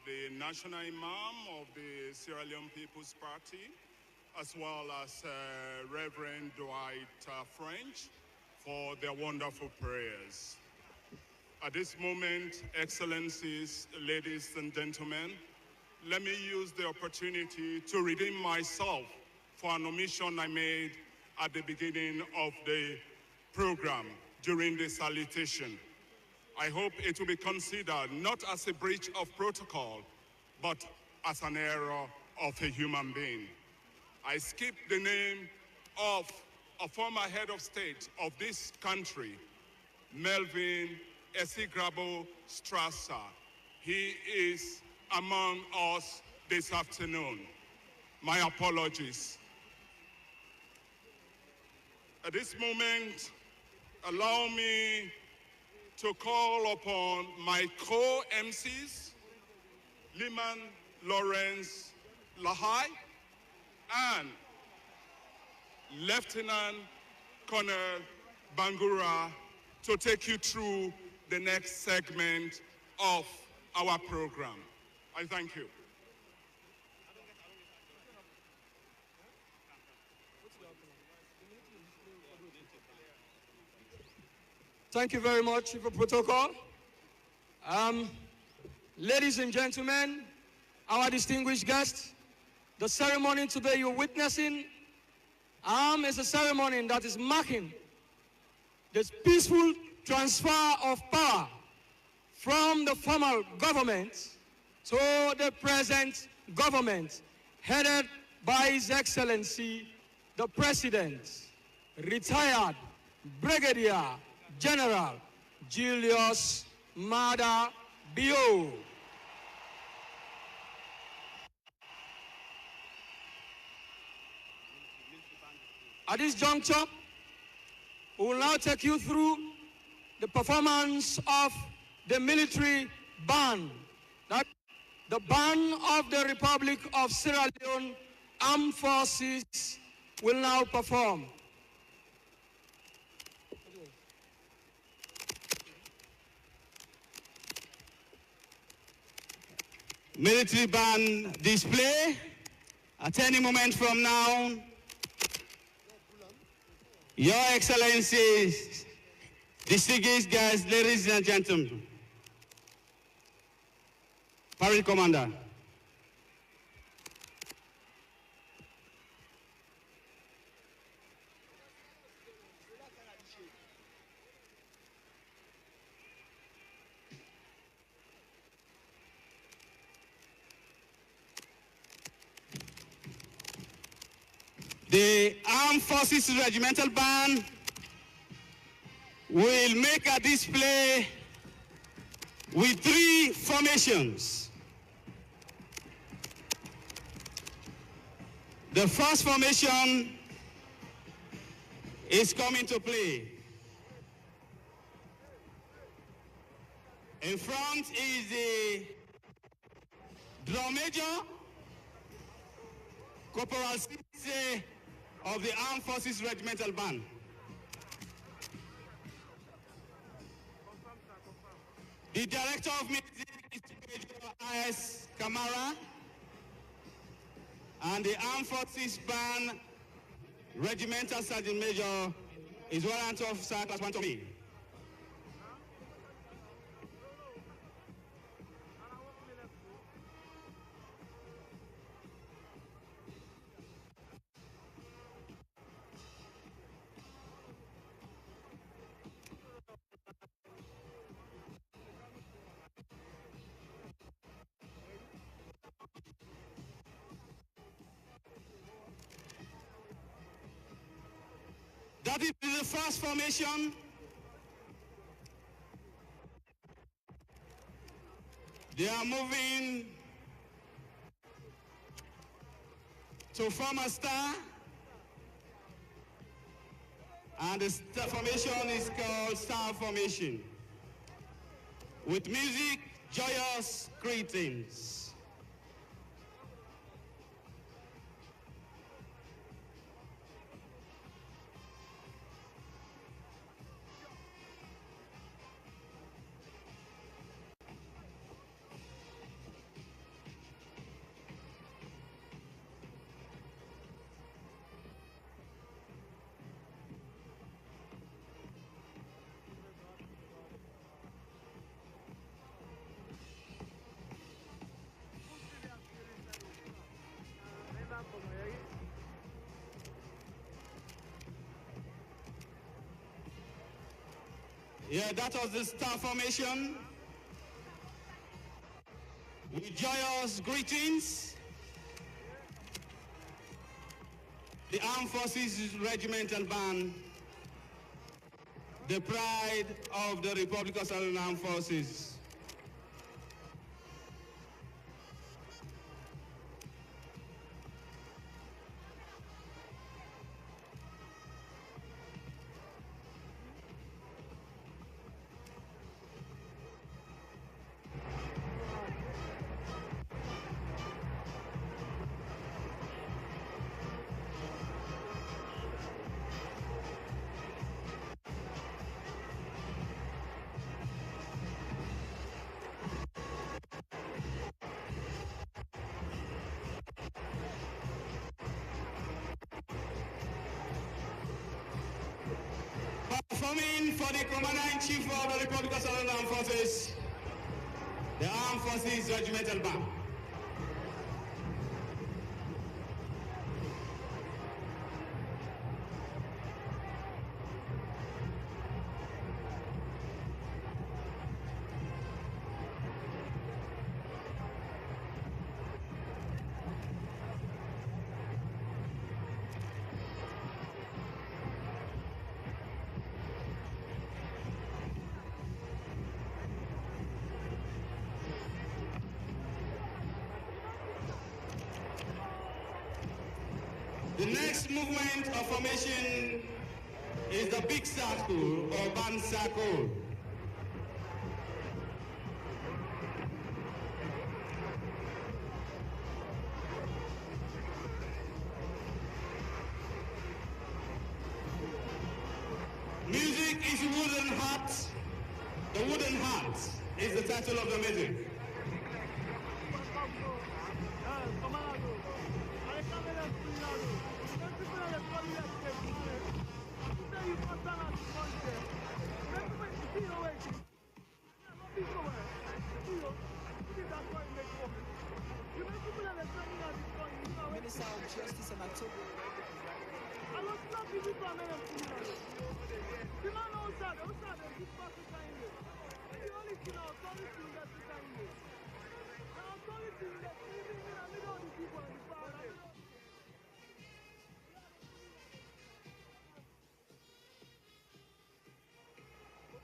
the National Imam of the Sierra Leone People's Party, as well as Reverend Dwight French, for their wonderful prayers. At this moment, Excellencies, ladies and gentlemen, let me use the opportunity to redeem myself for an omission I made at the beginning of the program during the salutation. I hope it will be considered not as a breach of protocol, but as an error of a human being. I skipped the name of a former head of state of this country, Melvin Esigrabo Strasser. He is among us this afternoon. My apologies. At this moment, allow me to call upon my co-MCs, Lyman Lawrence Lahai and Lieutenant Colonel Bangura, to take you through the next segment of our program. I thank you.
Thank you very much for protocol. Ladies and gentlemen, our distinguished guests, the ceremony today you're witnessing is a ceremony that is marking the peaceful transfer of power from the former government to the present government headed by His Excellency, the President, retired Brigadier General Julius Maada B.O. At this juncture, we will now take you through the performance of the military band, that the band of the Republic of Sierra Leone Armed Forces will now perform.
Military band display at any moment from now. Your Excellencies, distinguished guests, ladies and gentlemen, Parade Commander. The Armed Forces Regimental Band will make a display with 3 formations. The first formation is coming to play. In front is the drum major, Corporal Sise of the Armed Forces Regimental Band. The Director of Music is Major I.S. Kamara, and the Armed Forces Band Regimental Sergeant Major is Warrant Officer Class 1 to me. That is the first formation. They are moving to form a star, and the star formation is called Star Formation. With music, joyous greetings. Yeah, that was the star formation. With joyous greetings, the Armed Forces Regimental Band, the pride of the Republic of Sierra Leone Armed Forces. Performing for the Commander-in-Chief of the Republic of Sierra Leone Armed Forces, the Armed Forces Regimental Band. The next movement of formation is the big circle or band circle. Music is wooden heart. The wooden heart is the title of the music.
Minister of Justice and October.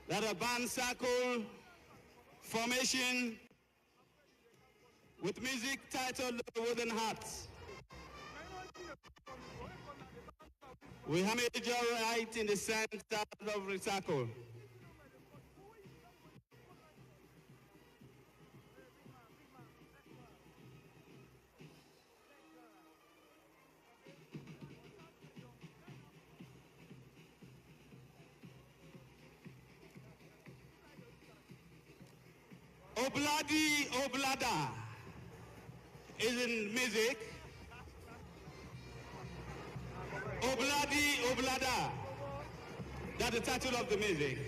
That a band circle formation with music titled The Wooden Hearts. We have a major right in the center of the circle. Obladi Oblada is in music. Obladi Oblada, that's the title of the music.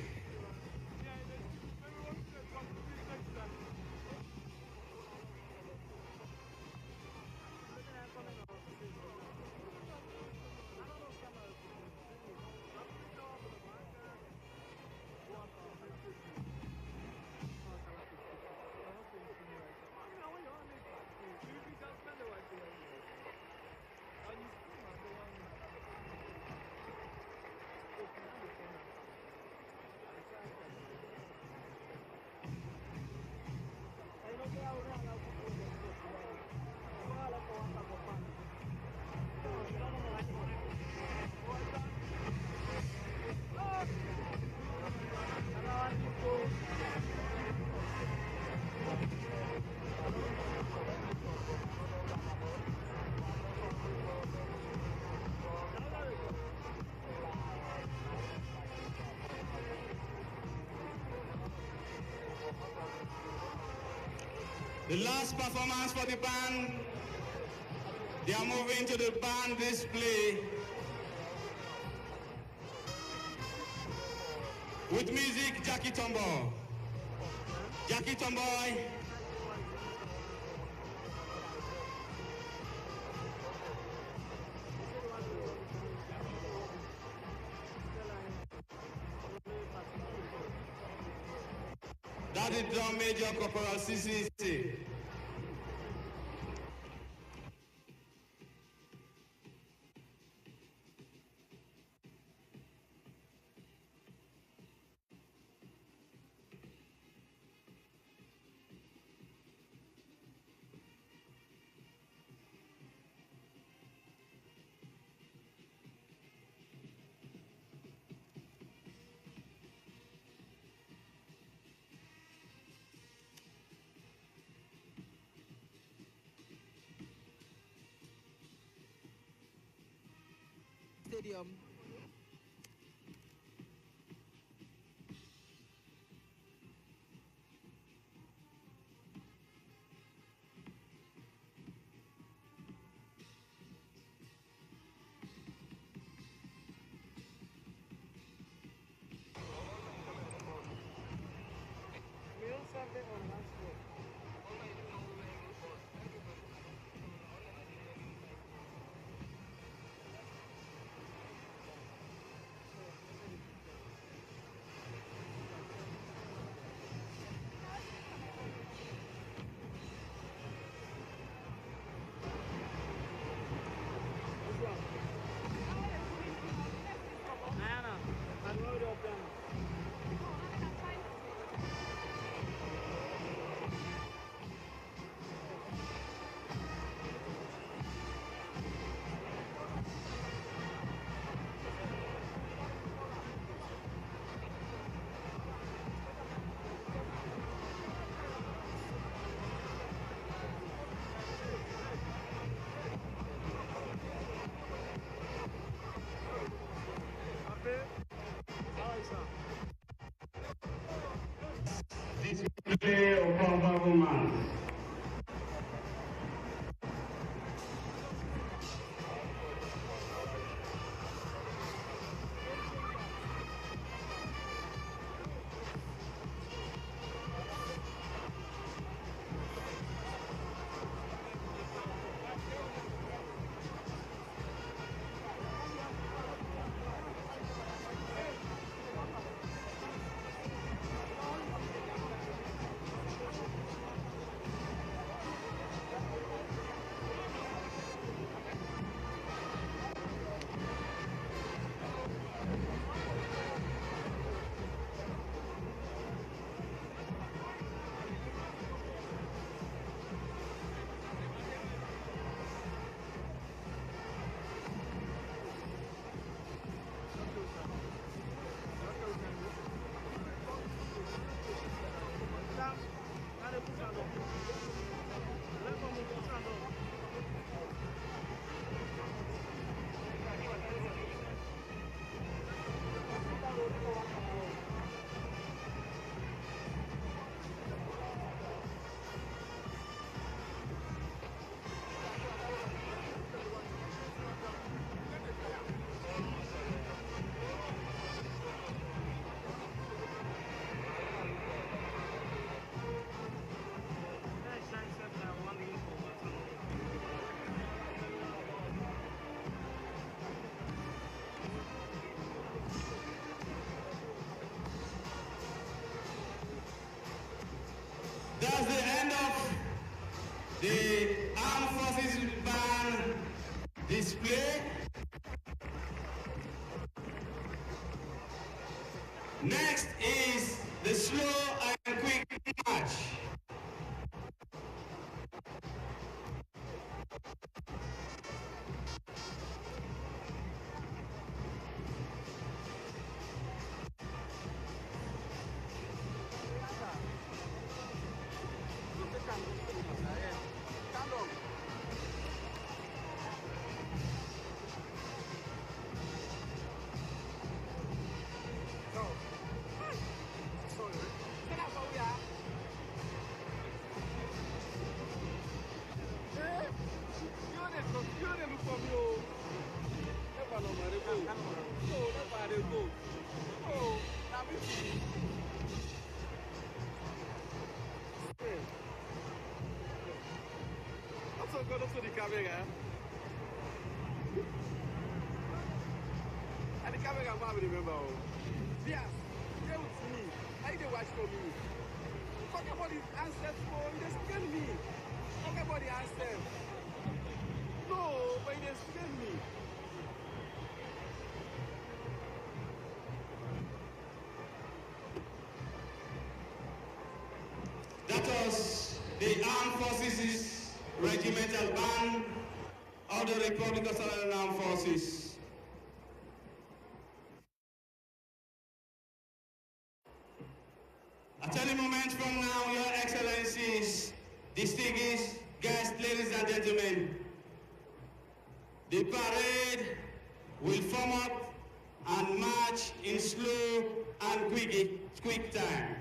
The last performance for the band, they are moving to the band display with music, Jackie Tomboy. Jackie Tomboy. That is Drum Major Corporal CCC.
Stadium.
We don't serve them on last floor.
the Armed Forces Band display. Next is the slow and quick march.
Yes, stay with me. I dey watch for me. Talk about his ancestors, they scare me. Talk about the ancestors. No, but they scare me.
That was the Armed Forces Regimental Band of the Republic of South Africa Armed Forces. At any moment from now, Your Excellencies, distinguished guests, ladies and gentlemen, the parade will form up and march in slow and quick time.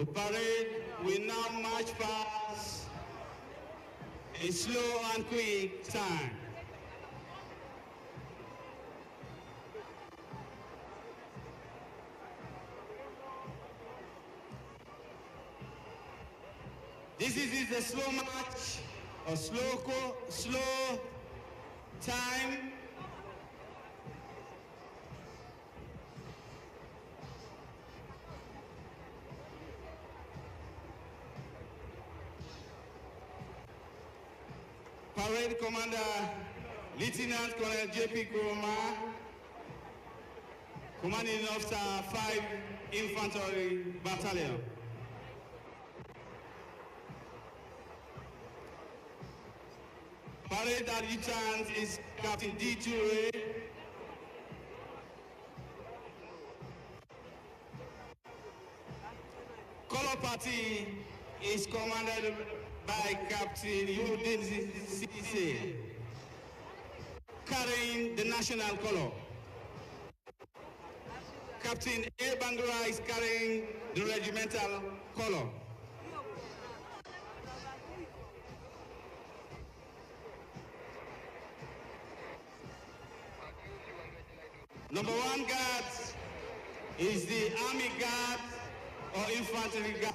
The parade will now march past a slow and quick time. This is the slow march, or slow time. Parade Commander, Lieutenant Colonel J.P. Kuroma, Commanding Officer 5 Infantry Battalion. Parade Adjutant is Captain D. Ture. Color Party is commanded by Captain Julius, carrying the national color. Captain A. Bangura is carrying the regimental color. Number 1 guard is the Army Guard or Infantry Guard.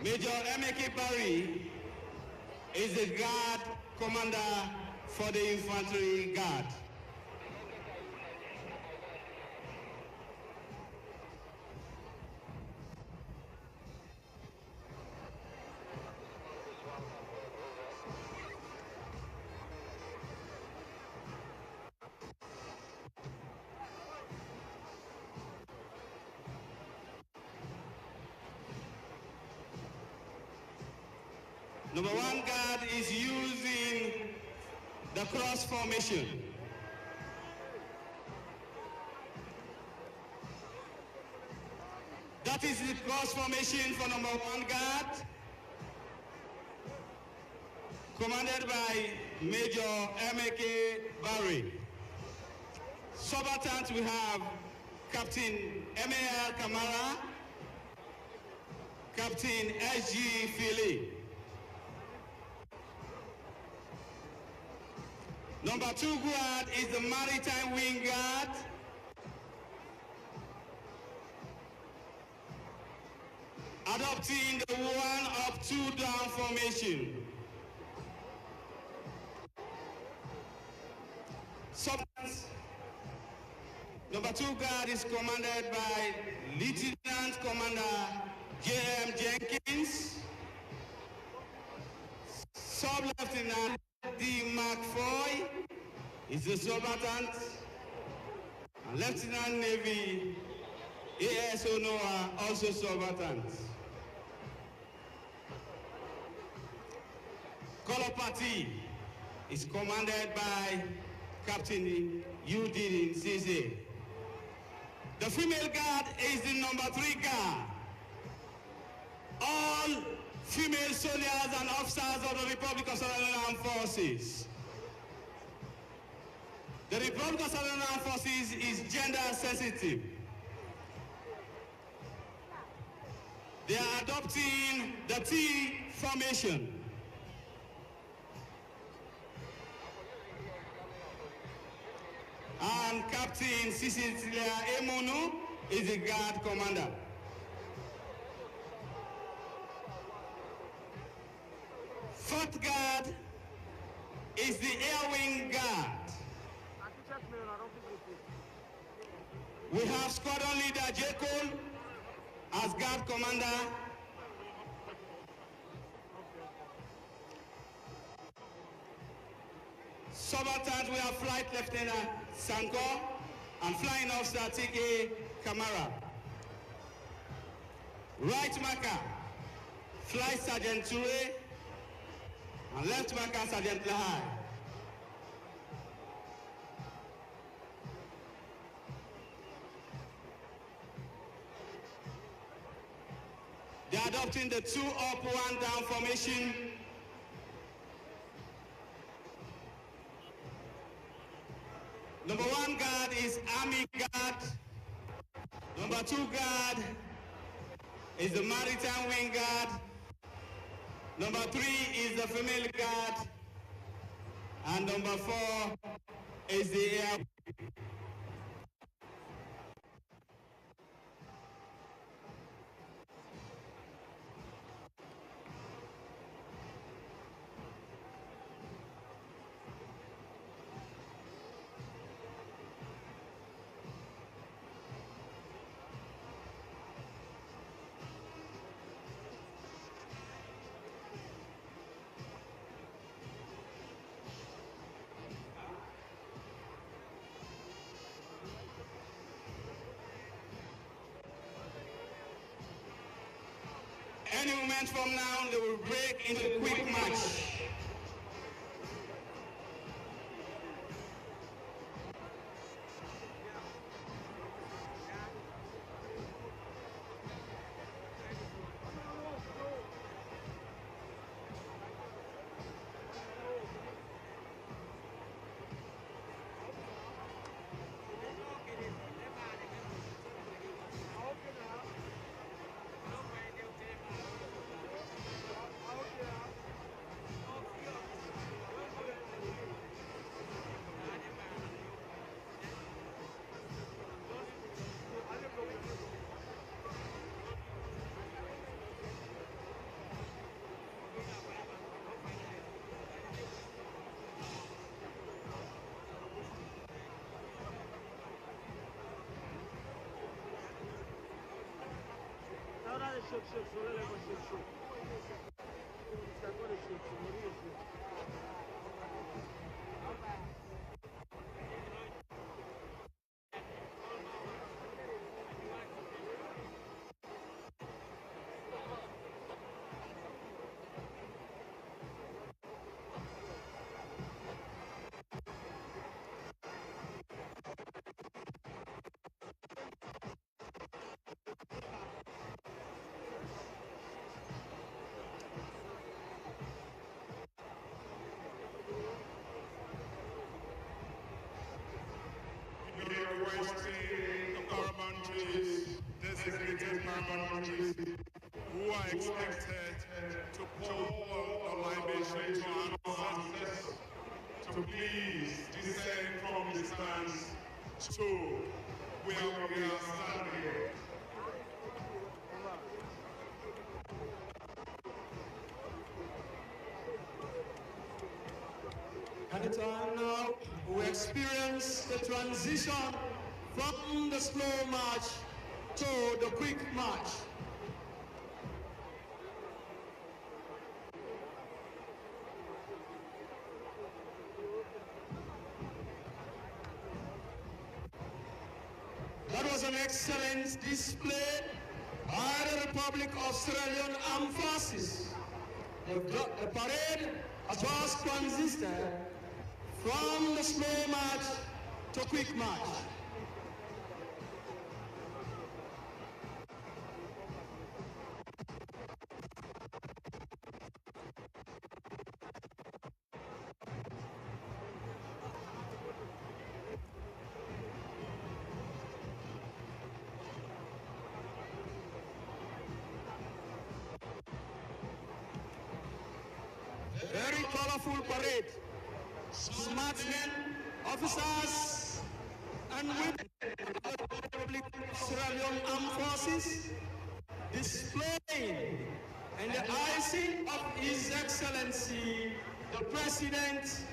Major M.A.K. Barry is the guard commander for the Infantry Guard. Number 1 guard is using the cross formation. That is the cross formation for number 1 guard, commanded by Major M.A.K. Barry. Subalterns we have Captain M.A.L. Kamara, Captain S.G. Philly. Number 2 guard is the Maritime Wing Guard. Adopting the 1-up, 2-down formation. Number 2 guard is commanded by Lieutenant Commander J.M. Jenkins. Sub-Lieutenant D. McFoy is the subaltern, and Lieutenant Navy A.S. Onoa also subaltern. Color Party is commanded by Captain U.D. Cisse. The female guard is the number 3 guard. All female soldiers and officers of the Republic of Southern Armed Forces. The Republic of Southern Armed Forces is gender sensitive. They are adopting the T formation. And Captain Cecilia Emonu is the guard commander. Fourth guard is the Air Wing Guard. We have Squadron Leader J. Cole as guard commander. Subalterns, we have Flight Lieutenant Sanko and Flying Officer T.K. Kamara. Right marker, Flight Sergeant Ture, and left marker Sergeant Lahai. They are adopting the 2-up, 1-down formation. Number 2 guard is the maritime wing guard. Number 3 is the female guard. And number 4 is the air. Any moment from now, they will break into a quick match.
Requesting the paramountries, designated paramountries, who are expected to pour the libation to our ancestors, to please descend from the stands to where we are standing.
At the time now, we experience the transition from the slow march to the quick march. That was an excellent display by the Republic of Sierra Leone Armed Forces. The parade has just transited from the slow march to quick march. Very colorful parade. Smart men, officers, and women of the Republic of Sierra Leone Armed Forces displaying and the icing of His Excellency, the President,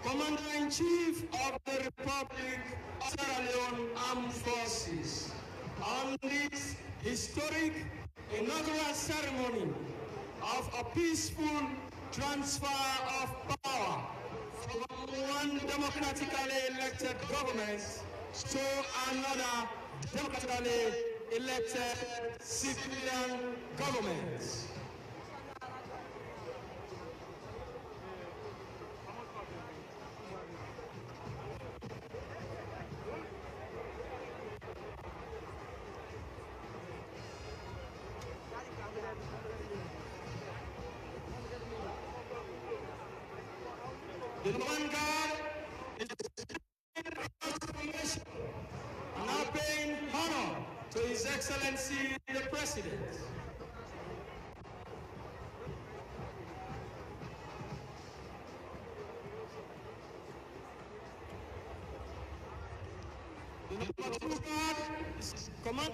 Commander-in-Chief of the Republic of Sierra Leone Armed Forces on this historic inaugural ceremony of a peaceful transfer of power from one democratically elected government to another democratically elected civilian government. The vanguard is transformation, now paying honor to His Excellency the President. The number 2 guard is command.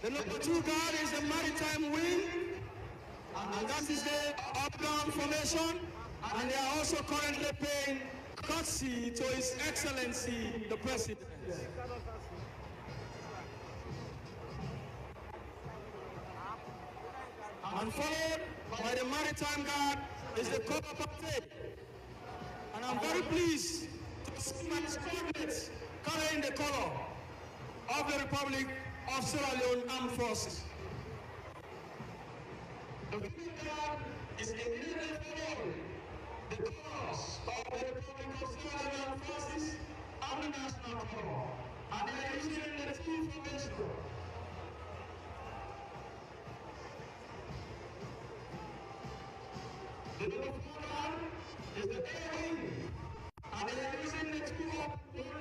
The number 2 guard is the maritime wing, and that is the up-down formation. And they are also currently paying courtesy to His Excellency the President. And followed by the maritime guard is the Copper Party. And I'm very pleased to see my squadrons carrying the color of the Republic of Sierra Leone Armed Forces. The Green Guard is immediately following the colors of the Republic of Sierra Leone Armed Forces and the national color. And they are using the T formation. The number 4 guard is the air wing, and they are using the 2 formation.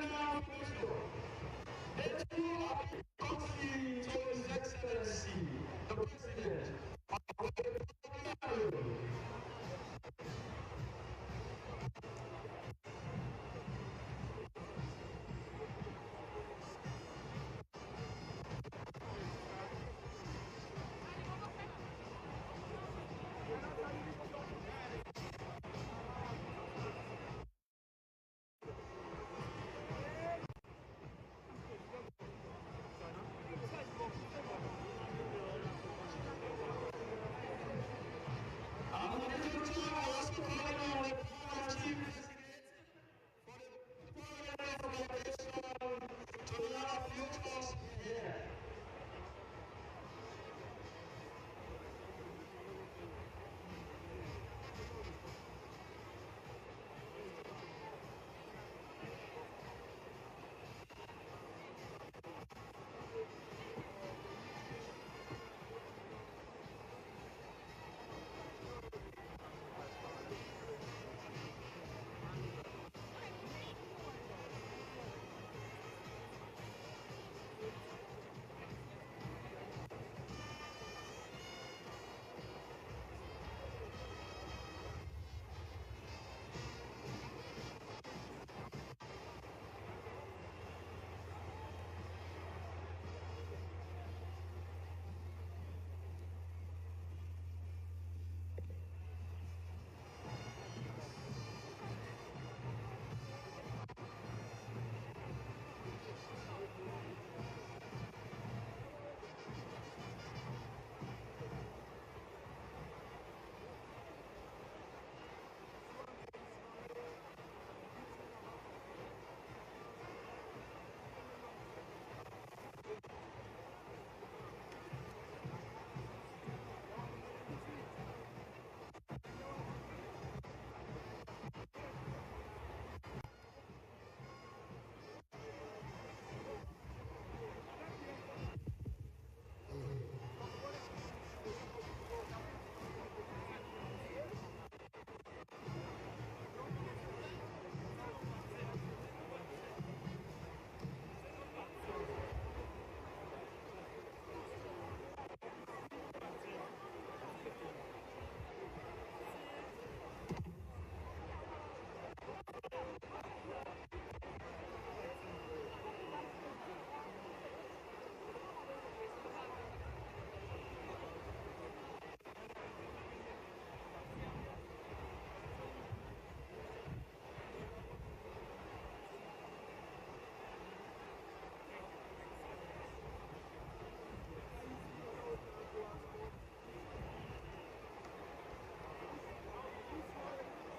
The 2 are courtesy to His Excellency the President of the Republic of Sierra Leone.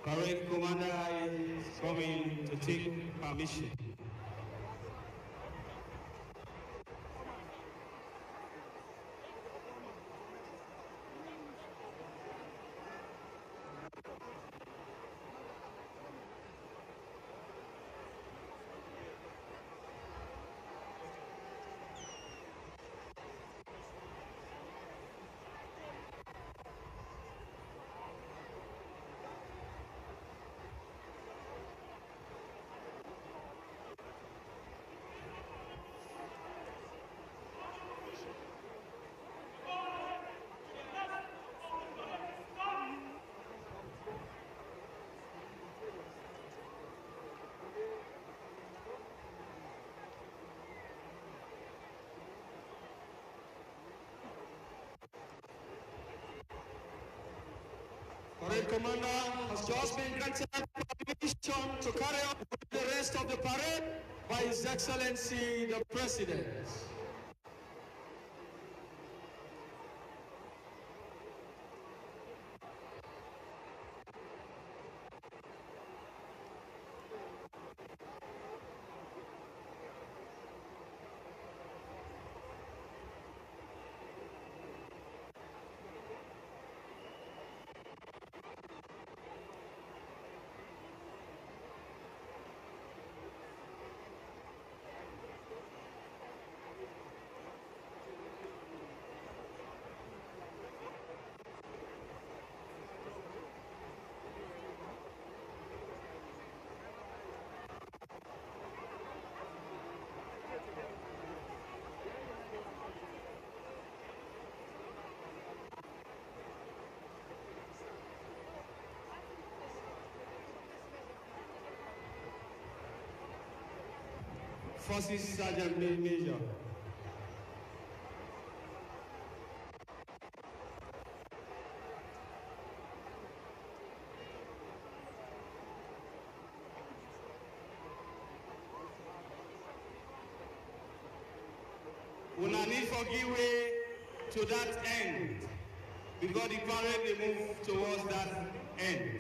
Current commander is coming to take permission.
parade commander has just been granted permission to carry on with the rest of the parade by His Excellency the President. Forces Sergeant Major. We now need for give way to that end because the parade they move towards that end.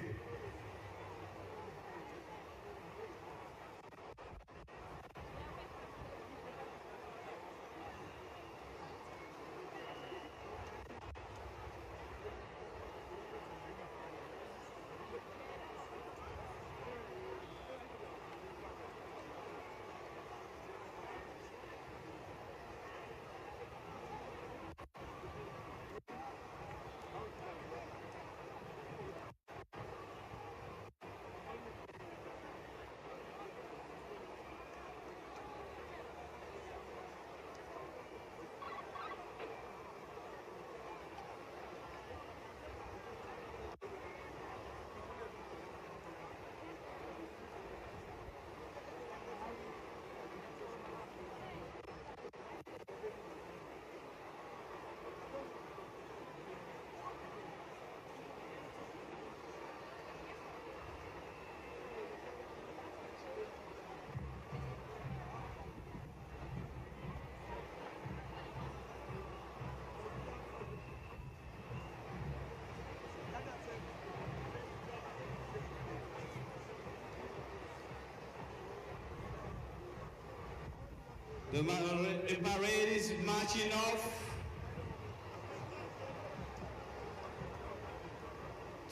The parade is marching off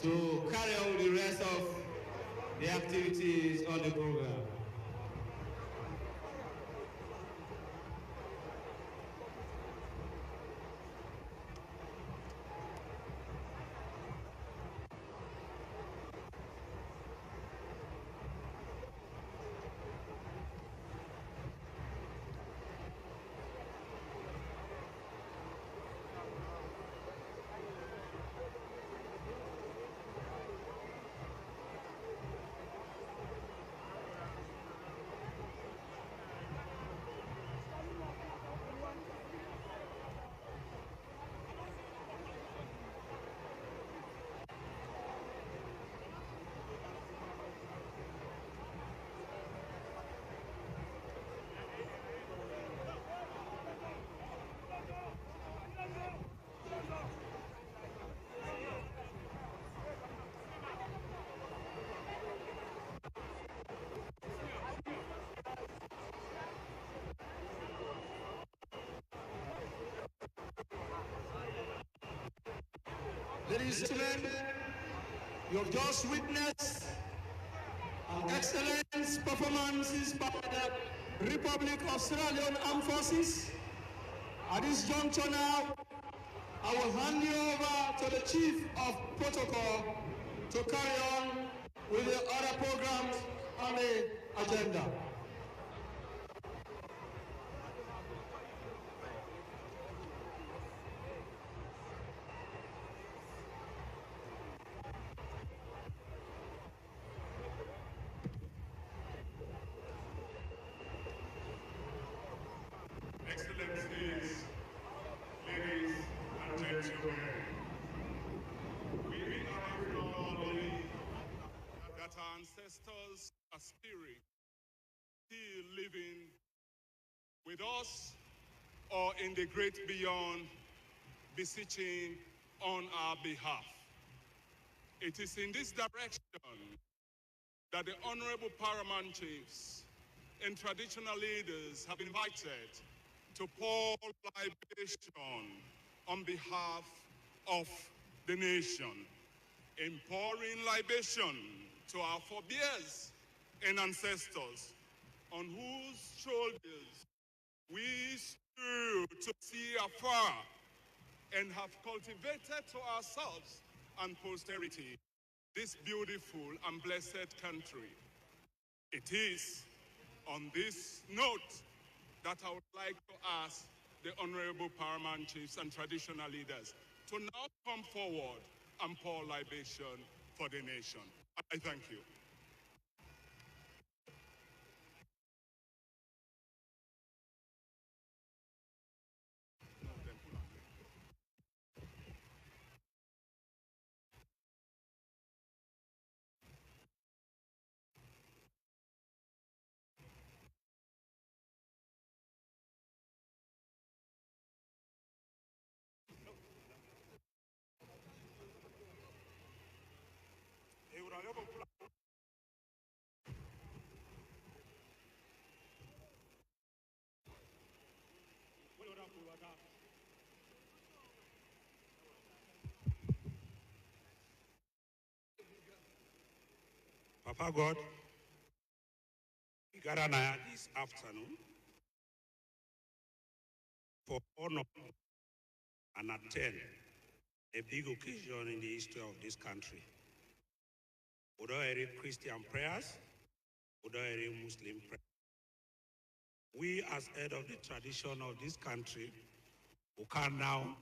to carry on the rest of the activities on the program. Ladies and gentlemen, you have just witnessed an excellent performances by the Republic of Sierra Leone Armed Forces. At this juncture now, I will hand you over to the Chief of Protocol to carry on with the other programs on the agenda.
Excellencies, ladies and gentlemen, we are living with us or in the great beyond, beseeching on our behalf. It is in this direction that the Honorable Paramount Chiefs and traditional leaders have invited to pour libation on behalf of the nation. In pouring libation to our forebears and ancestors, on whose shoulders we stood to see afar and have cultivated to ourselves and posterity this beautiful and blessed country. It is on this note that I would like to ask the Honorable Paramount Chiefs and traditional leaders to now come forward and pour libation for the nation. I thank you.
Papa God, we gather now this afternoon for honor and attend a big occasion in the history of this country. Would I Christian prayers? Would I Muslim prayers? We as head of the tradition of this country, who can now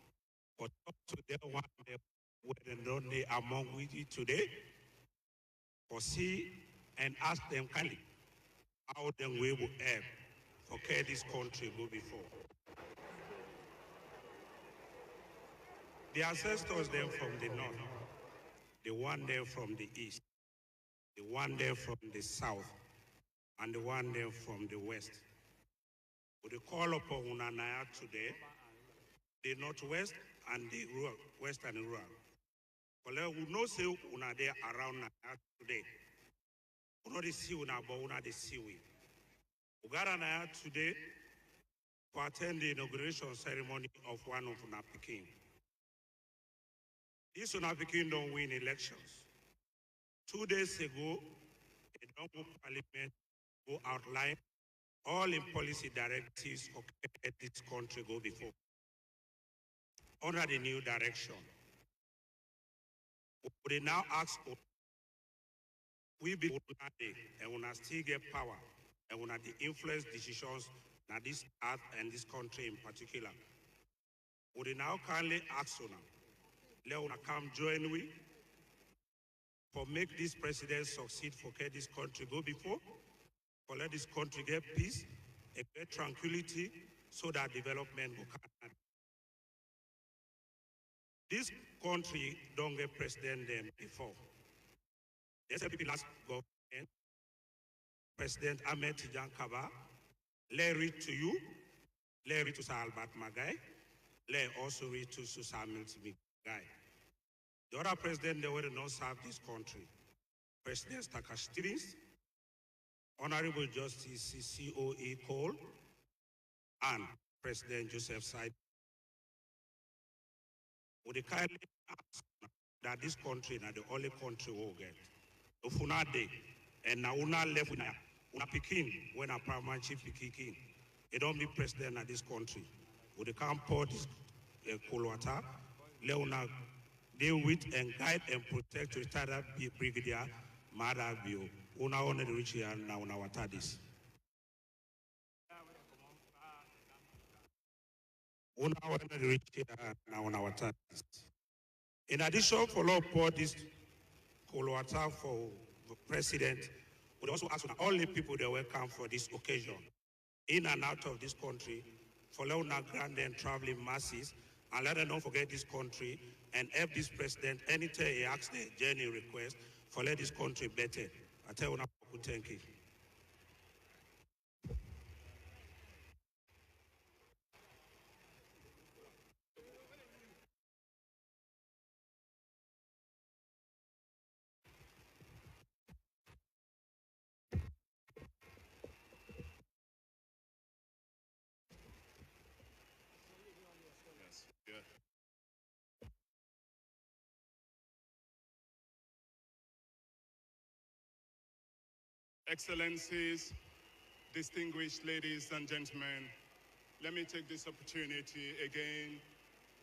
talk to them one day when they among with you today, for see and ask them kindly how them we will help for care this country go before. The ancestors them from the north, the one there from the east, the one there from the south, and the one there from the west. We call upon Unanaya today, the northwest and the rural, west and rural. We know say una there around Naya today. We know the see una, but una the see we. We gather Naya today to attend the inauguration ceremony of one of una Peking. This una Peking don't win elections. 2 days ago, a Dongo Parliament go outline all in policy directives for this country go before. Under the new direction, we now ask for we be and we still get power and we the influence decisions in this earth and this country in particular. We now kindly ask you now, let us come join we for make this president succeed for get this country go before, for let this country get peace and get tranquility so that development will come. This country don't get president them before. There's a people last government, President Ahmed Tijan Kaba, let read to you, let read to Sir Albert Magai, let also read to Sir Milton Magai. The other president, they will not serve this country. President Takash Stevens, Honorable Justice COE Cole, and President Joseph Said. Would kindly ask that this country is the only country we will get. If we not day, and now we not left with una Peking when a paramount chief Peking, it don't be president of this country. Would come pour this cold water, let una deal with and guide and protect retired Brigadier Maada Bio. Una on the rich here now on our tadis. Una on the rich here now on our tadis. In addition, follow up this cold water for the president. We also ask all the people that welcome for this occasion, in and out of this country, for let una grant them traveling masses, and let them not forget this country, and help this president anytime he asks the journey request, for let this country better. I tell you, thank you.
Excellencies, distinguished ladies and gentlemen, let me take this opportunity again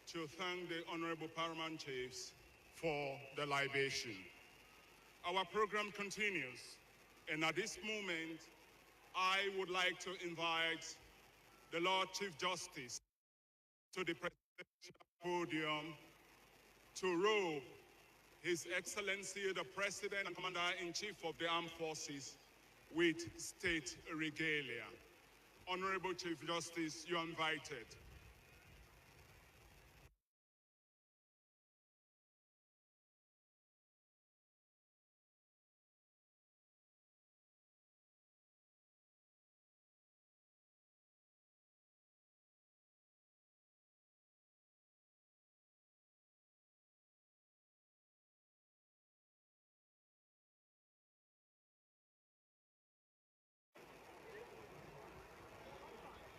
to thank the Honorable Paramount Chiefs for the libation. Our program continues, and at this moment, I would like to invite the Lord Chief Justice to the presidential podium to robe His Excellency the President and Commander-in-Chief of the Armed Forces with state regalia. Honorable Chief Justice, you are invited.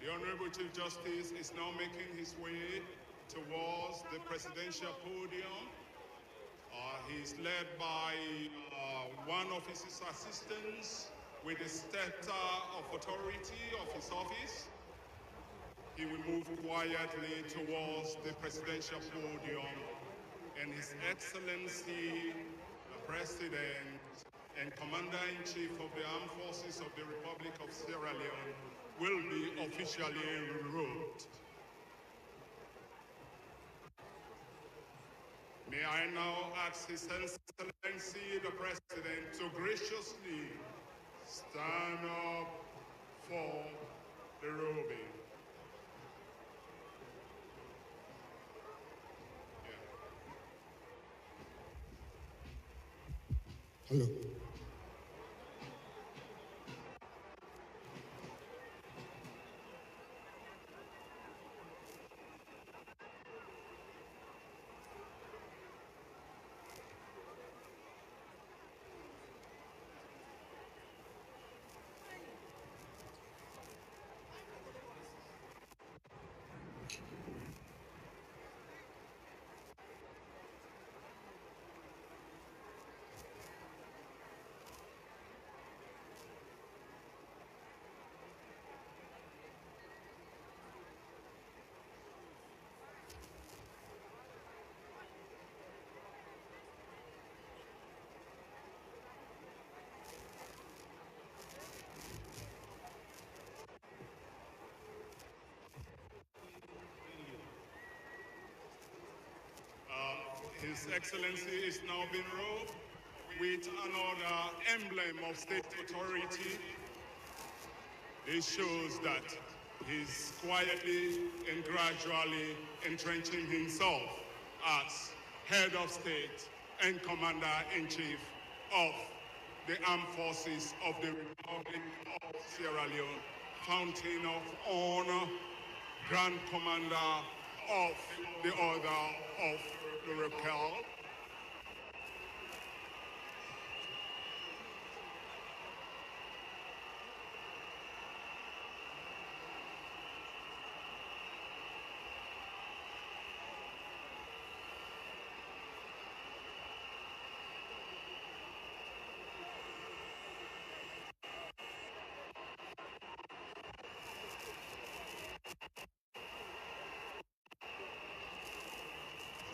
The Honorable Chief Justice is now making his way towards the presidential podium. He's led by one of his assistants with the scepter of authority of his office. He will move quietly towards the presidential podium, and His Excellency, the President and Commander-in-Chief of the Armed Forces of the Republic of Sierra Leone, will be officially robed. May I now ask His Excellency the President to graciously stand up for the robing.
Hello.
His Excellency is now being robed with another emblem of state authority. This shows that he's quietly and gradually entrenching himself as head of state and commander-in-chief of the armed forces of the Republic of Sierra Leone, fountain of honor, grand commander of the Order of the Repel.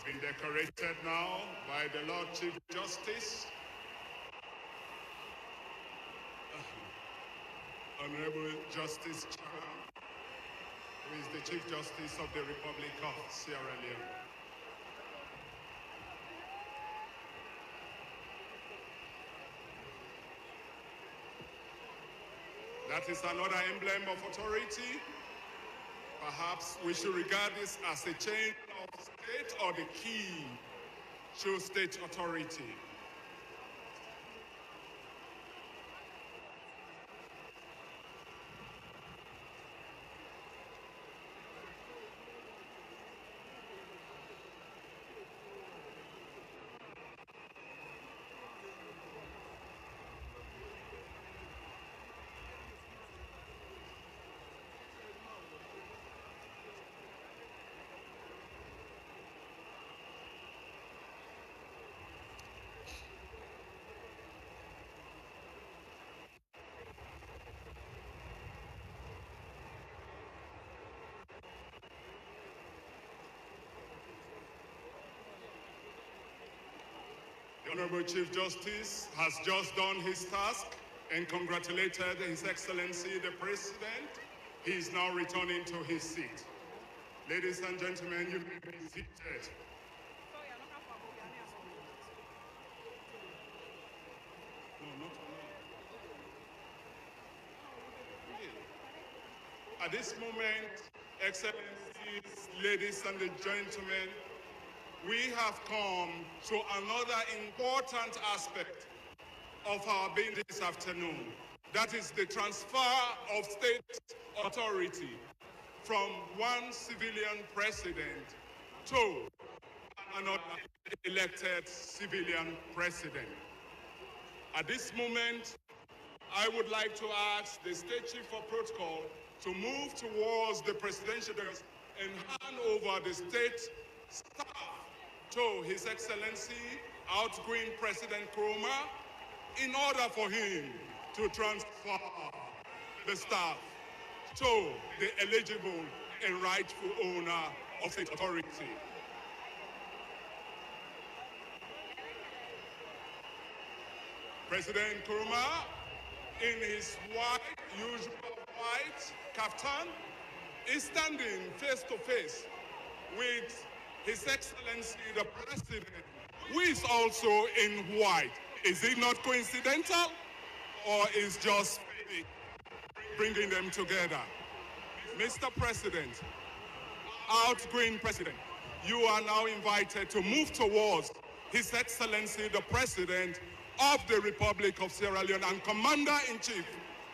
Been decorated now by the Lord Chief Justice, Honorable Justice Chan, who is the Chief Justice of the Republic of Sierra Leone. That is another emblem of authority. Perhaps we should regard this as a chain of state or the key to state authority. Honorable Chief Justice has just done his task and congratulated His Excellency the President. He is now returning to his seat. Ladies and gentlemen, you may be seated. At this moment, Excellencies, ladies and gentlemen, we have come to another important aspect of our being this afternoon. That is the transfer of state authority from one civilian president to another elected civilian president. At this moment, I would like to ask the State Chief of Protocol to move towards the presidential desk and hand over the state staff to His Excellency, outgoing President Nkrumah, in order for him to transfer the staff to the eligible and rightful owner of state authority. President Nkrumah, in his usual white kaftan, is standing face to face with His Excellency the President, who is also in white. Is it not coincidental, or is just fate bringing them together? Mr. President, outgoing President, you are now invited to move towards His Excellency the President of the Republic of Sierra Leone and Commander-in-Chief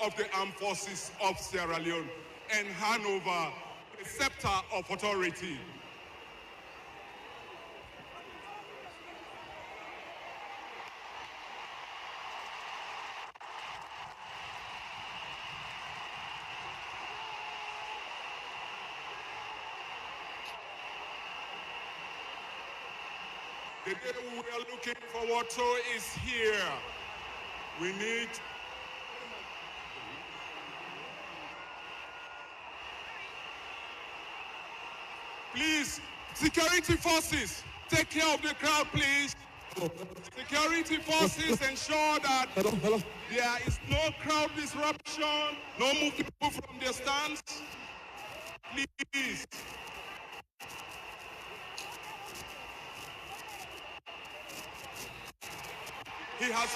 of the Armed Forces of Sierra Leone, and hand over the scepter of authority. The day we are looking forward to is here. We need please, security forces, take care of the crowd, please. Security forces ensure that there is no crowd disruption, no move people from their stands. Please. He has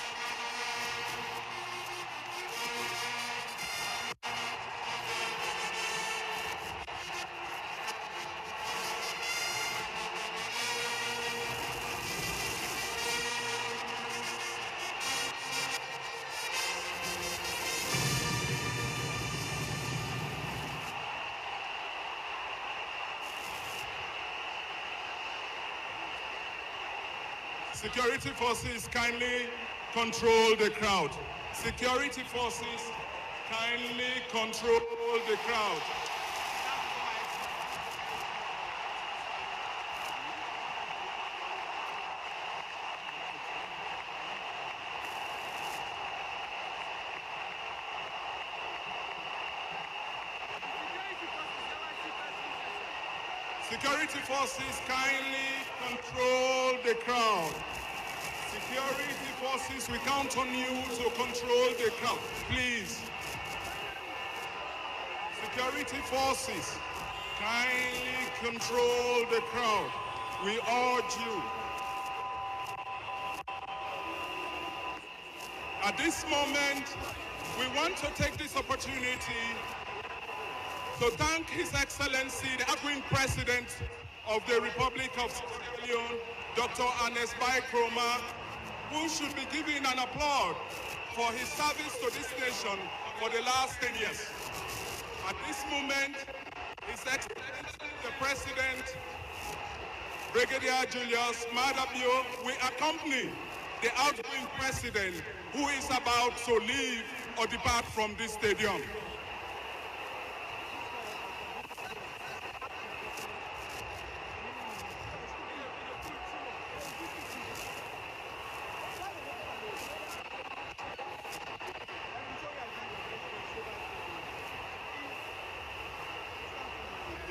security forces kindly control the crowd. Security forces kindly control the crowd. Security forces kindly control the crowd. Security forces, we count on you to control the crowd. Please. Security forces, kindly control the crowd. We urge you. At this moment, we want to take this opportunity to thank His Excellency, the outgoing President of the Republic of Sierra Leone, Dr. Ernest Bai Nkrumah, who should be given an applaud for his service to this nation for the last 10 years. At this moment, His Excellency, the President, Brigadier Julius, Maada will accompany the outgoing President who is about to leave or depart from this stadium.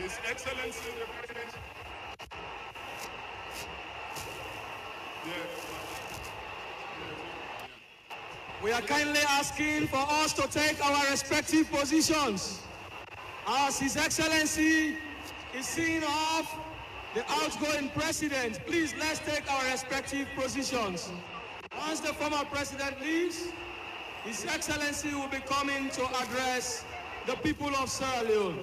His Excellency the President. Yes.
we are kindly asking for us to take our respective positions. As His Excellency is seeing off the outgoing president, please let's take our respective positions. Once the former president leaves, His Excellency will be coming to address the people of Sierra Leone.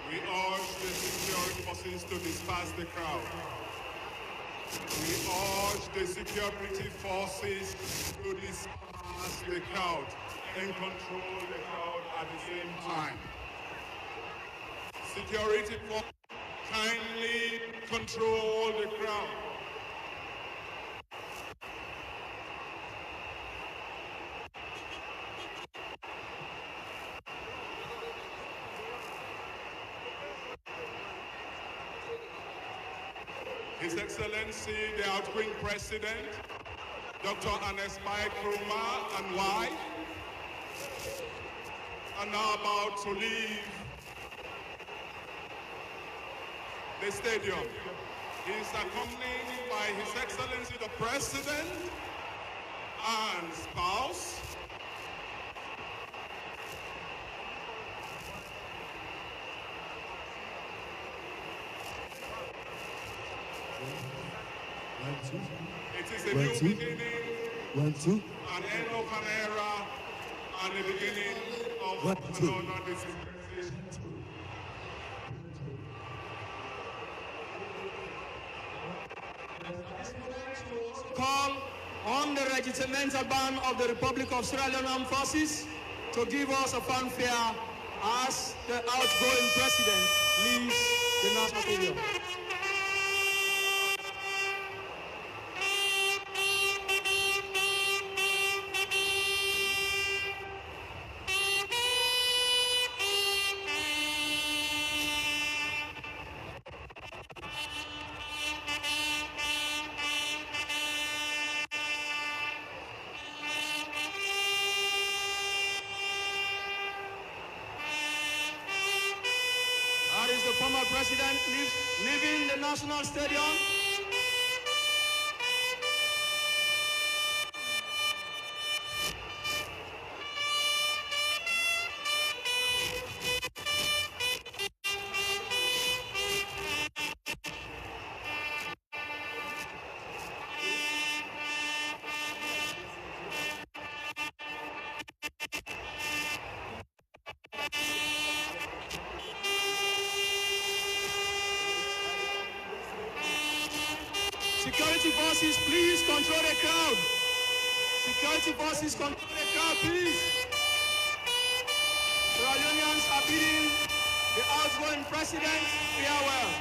We urge the security forces to disperse the crowd. We urge the security forces to disperse the crowd and control the crowd at the same time. Security forces kindly control the crowd. His Excellency, the outgoing President, Dr. Anespai Krumah and wife, are now about to leave the stadium. He is accompanied by His Excellency, the President and spouse. It is a new beginning, an end of an era, and the beginning of another dispensation.
Call on the regimental band of the Republic of Sierra Leone Armed Forces to give us a fanfare as the outgoing president leaves the National Stadium. That is the former president leaving the National Stadium. Security forces, please control the crowd. Security forces, control the crowd, please. Sierra Leoneans are bidding the outgoing president farewell.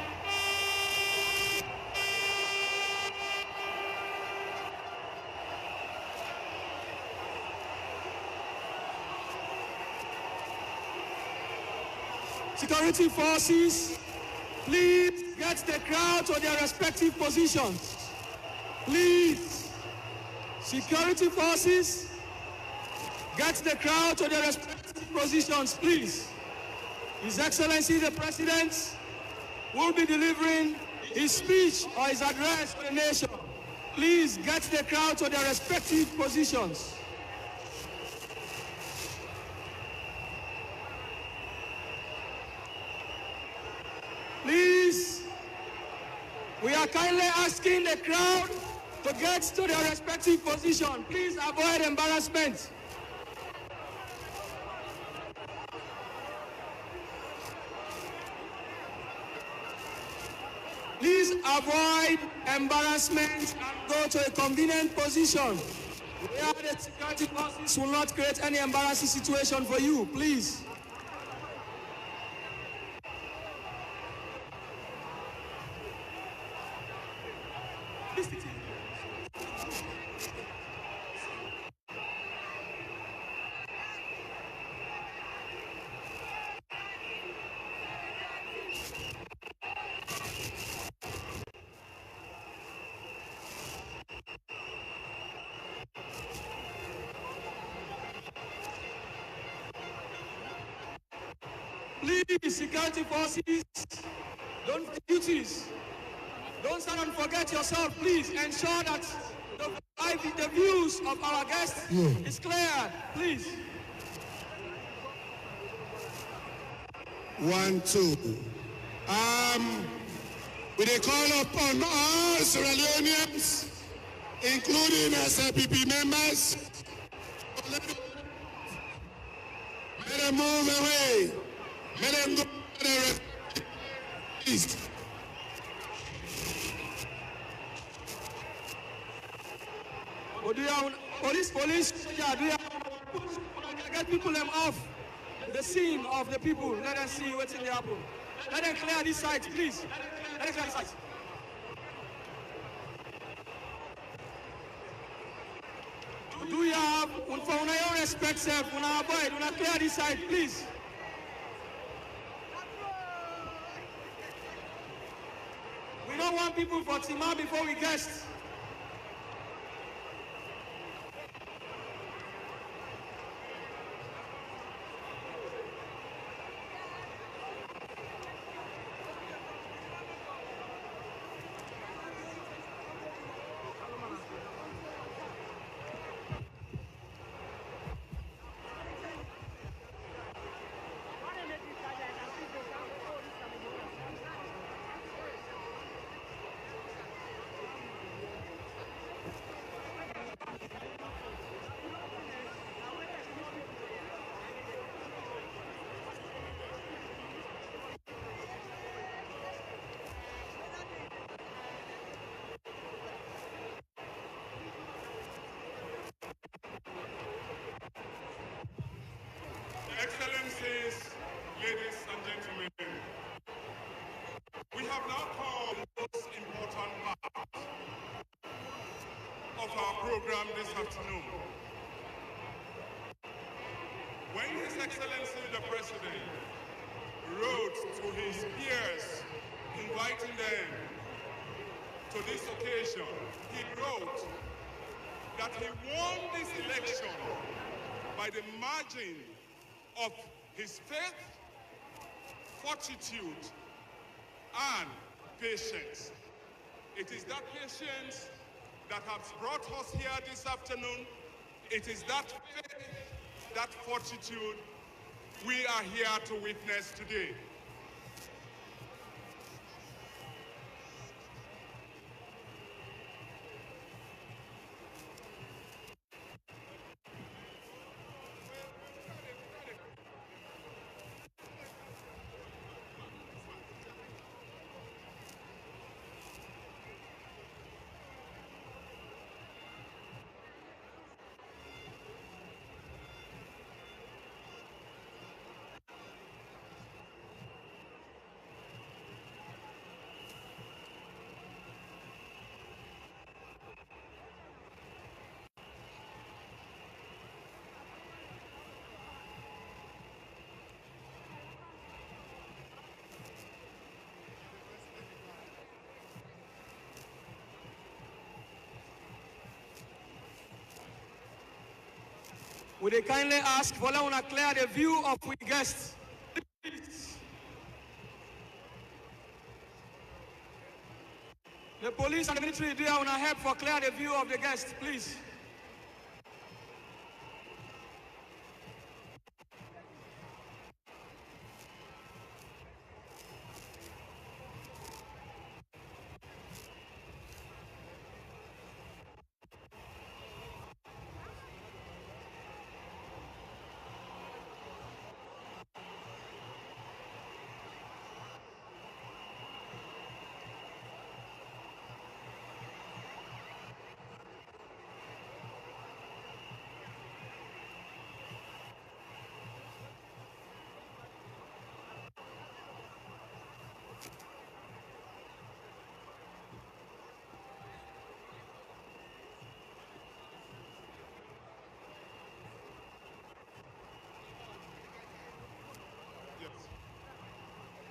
Security forces, please get the crowd to their respective positions. Please, security forces, get the crowd to their respective positions, please. His Excellency the President will be delivering his speech or his address to the nation. Please get the crowd to their respective positions. Please, are kindly asking the crowd to get to their respective position. Please avoid embarrassment. Please avoid embarrassment and go to a convenient position where the security forces will not create any embarrassing situation for you, please. Please, security forces, don't forget duties. Don't stand and forget yourself. Please ensure that the views of our guests is clear. Please.
1, 2. With a call upon all Sierra Leoneans, including SLPP members, let them move away. Let them go to the east.
Police, get people them off the scene of the people. Let them see what's in the apple. Let them clear this site, please. Let them clear this site. Do you have, for your respect, self, avoid, clear this site, please. We don't want people for Tima before we guest.
Excellencies, ladies and gentlemen, we have now come to the most important part of our program this afternoon. When His Excellency the President wrote to his peers, inviting them to this occasion, he wrote that he won this election by the margin of his faith, fortitude, and patience. It is that patience that has brought us here this afternoon. It is that faith, that fortitude we are here to witness today.
Would they kindly ask for them to clear the view of we guests? The police and the military do want to help for clear the view of the guests, please.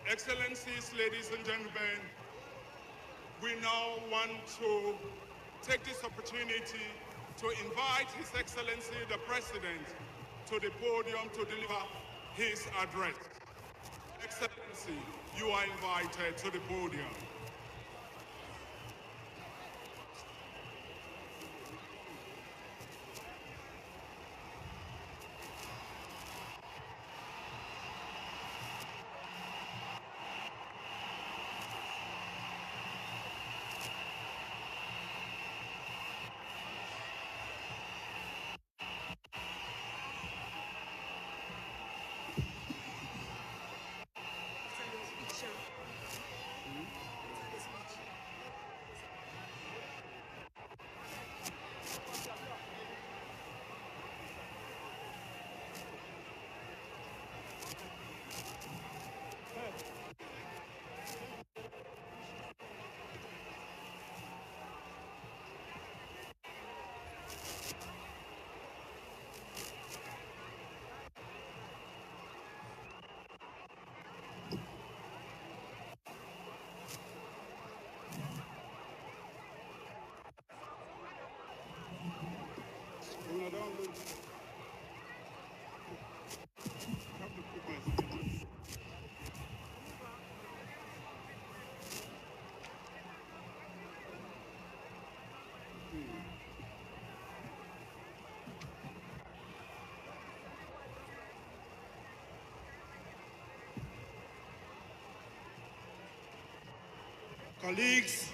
Excellencies, ladies and gentlemen, we now want to take this opportunity to invite His Excellency the President to the podium to deliver his address. Excellency, you are invited to the podium. Colleagues,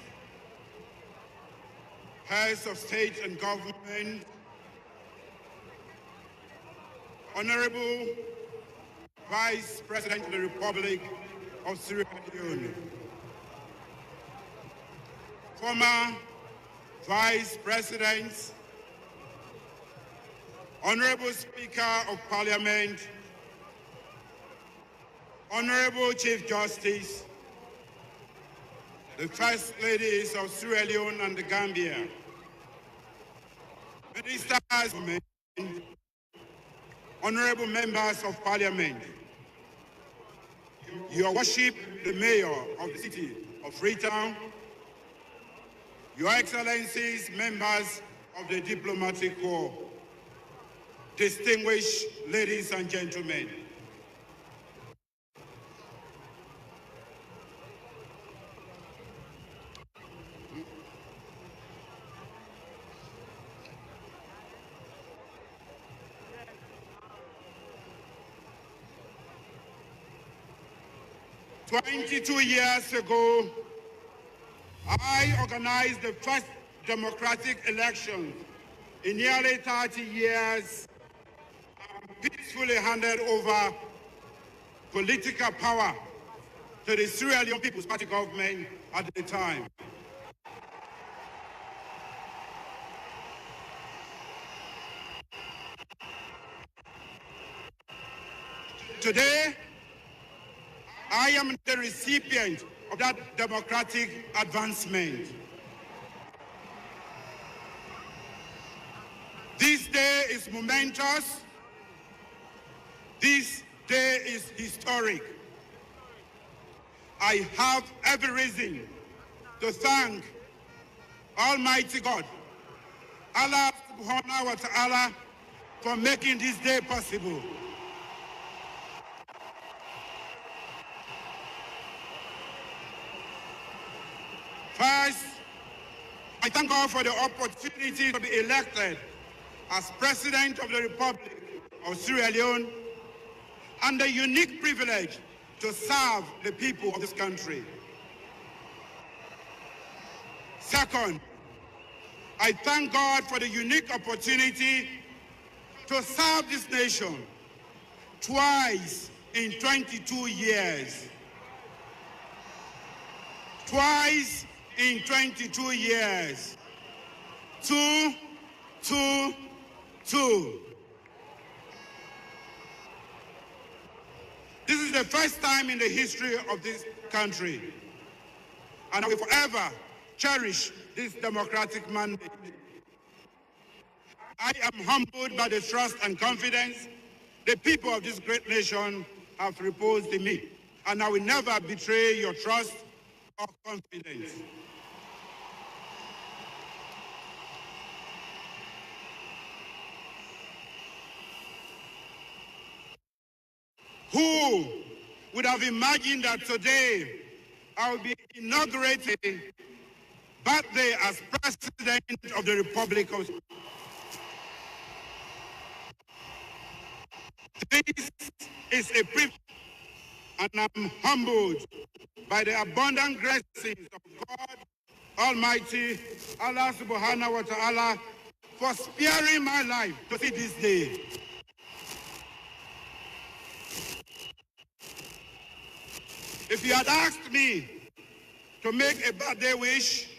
heads of state and government, Honorable Vice President of the Republic of Sierra Leone, former Vice Presidents, Honorable Speaker of Parliament, Honorable Chief Justice, the First Ladies of Sierra Leone and the Gambia, Ministers, Honorable Members of Parliament, Your Worship, the Mayor of the City of Freetown, Your Excellencies, members of the Diplomatic Corps, distinguished ladies and gentlemen, "22 years ago, I organized the first democratic election in nearly 30 years and peacefully handed over political power to the Sierra Leone People's Party government at the time. Today, I am the recipient of that democratic advancement. This day is momentous. This day is historic. I have every reason to thank Almighty God, Allah subhanahu wa ta'ala, for making this day possible. First, I thank God for the opportunity to be elected as President of the Republic of Sierra Leone and the unique privilege to serve the people of this country. Second, I thank God for the unique opportunity to serve this nation twice in 22 years. Twice in 22 years. Two. This is the first time in the history of this country, and I will forever cherish this democratic mandate. I am humbled by the trust and confidence the people of this great nation have reposed in me. and I will never betray your trust or confidence. Who would have imagined that today I will be inaugurating birthday as President of the Republic of Spain. This is a privilege, and I'm humbled by the abundant graces of God Almighty, Allah subhanahu wa ta'ala, for sparing my life to see this day. If you had asked me to make a birthday wish,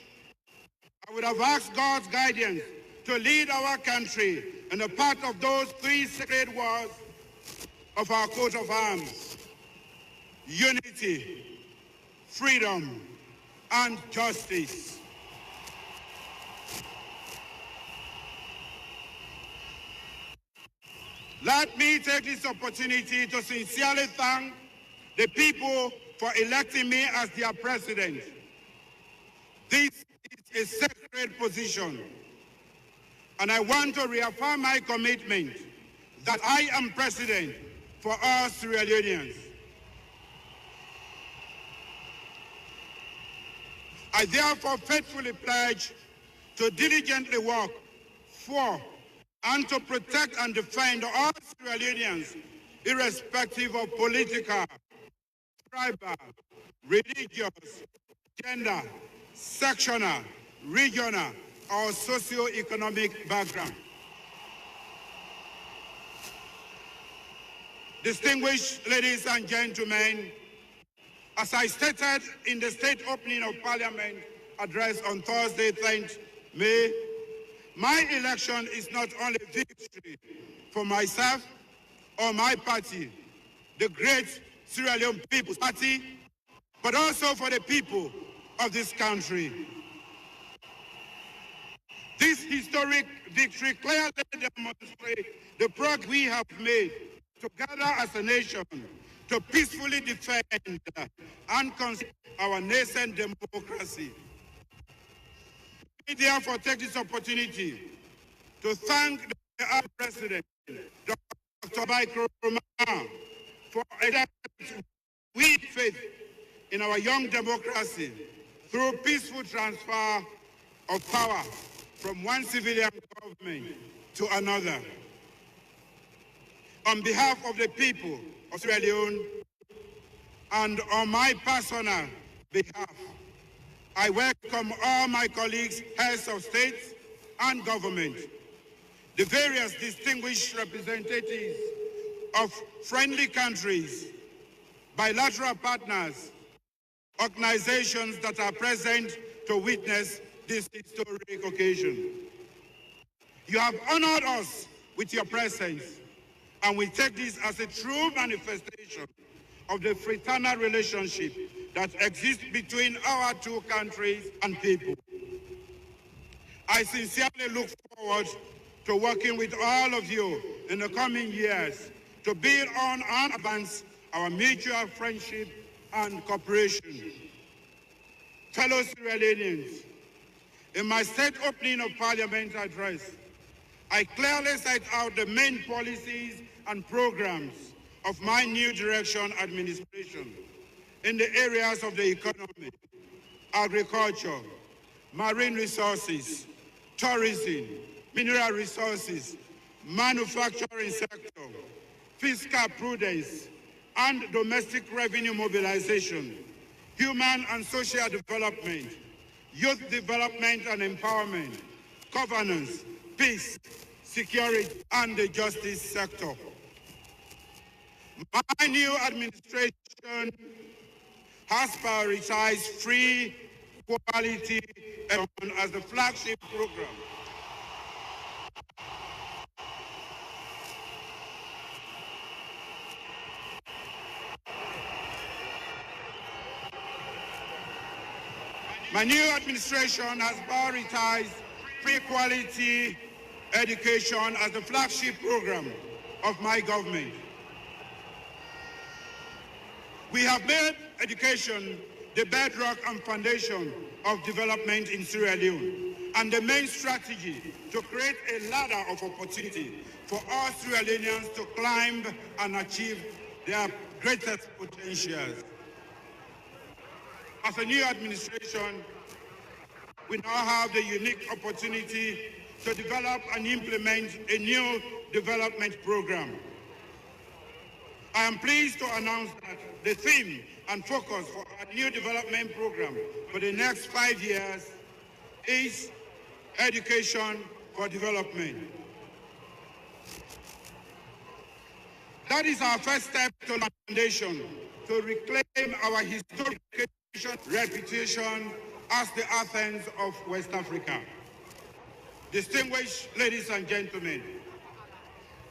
I would have asked God's guidance to lead our country in the path of those three sacred words of our coat of arms: unity, freedom, and justice. Let me take this opportunity to sincerely thank the people for electing me as their president. This is a sacred position, and I want to reaffirm my commitment that I am president for all Sierra Leoneans. I therefore faithfully pledge to diligently work for and to protect and defend all Sierra Leoneans, irrespective of political, tribal, religious, gender, sectional, regional, or socio-economic background. Distinguished ladies and gentlemen, as I stated in the state opening of Parliament address on Thursday, 10th May, my election is not only victory for myself or my party, the great Sierra Leone People's Party, but also for the people of this country. This historic victory clearly demonstrates the progress we have made together as a nation to peacefully defend and consolidate our nascent democracy. I therefore take this opportunity to thank the President, Dr. Michael Roman, for with faith in our young democracy through peaceful transfer of power from one civilian government to another. On behalf of the people of Sierra Leone and on my personal behalf, I welcome all my colleagues, heads of state and government, the various distinguished representatives of friendly countries, bilateral partners, organizations that are present to witness this historic occasion. You have honored us with your presence, and we take this as a true manifestation of the fraternal relationship that exists between our two countries and people. I sincerely look forward to working with all of you in the coming years to build on and advance our mutual friendship and cooperation. Fellow Sierra Leoneans, in my state opening of Parliament address, I clearly set out the main policies and programs of my new direction administration in the areas of the economy, agriculture, marine resources, tourism, mineral resources, manufacturing sector, fiscal prudence, and domestic revenue mobilization, human and social development, youth development and empowerment, governance, peace, security, and the justice sector. My new administration has prioritized free, quality education as the flagship program. My new administration has prioritized free quality education as the flagship program of my government. We have made education the bedrock and foundation of development in Sierra Leone, and the main strategy to create a ladder of opportunity for all Sierra Leoneans to climb and achieve their greatest potentials. As a new administration, we now have the unique opportunity to develop and implement a new development program. I am pleased to announce that the theme and focus for our new development program for the next 5 years is education for development. That is our first step to the foundation to reclaim our historic reputation as the Athens of West Africa. Distinguished ladies and gentlemen,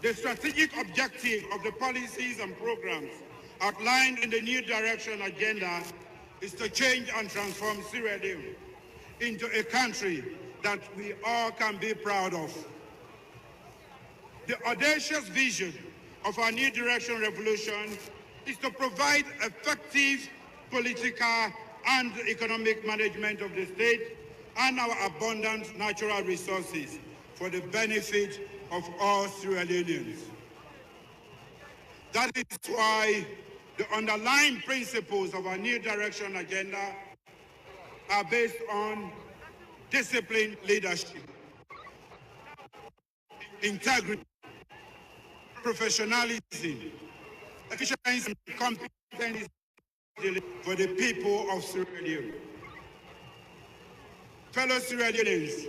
the strategic objective of the policies and programs outlined in the New Direction agenda is to change and transform Sierra Leone into a country that we all can be proud of. The audacious vision of our New Direction revolution is to provide effective political and economic management of the state and our abundant natural resources for the benefit of all Sierra Leoneans. That is why the underlying principles of our New Direction agenda are based on disciplined leadership, integrity, professionalism, efficiency, and competence for the people of Sierra Leone. Fellow Sierra Leoneans,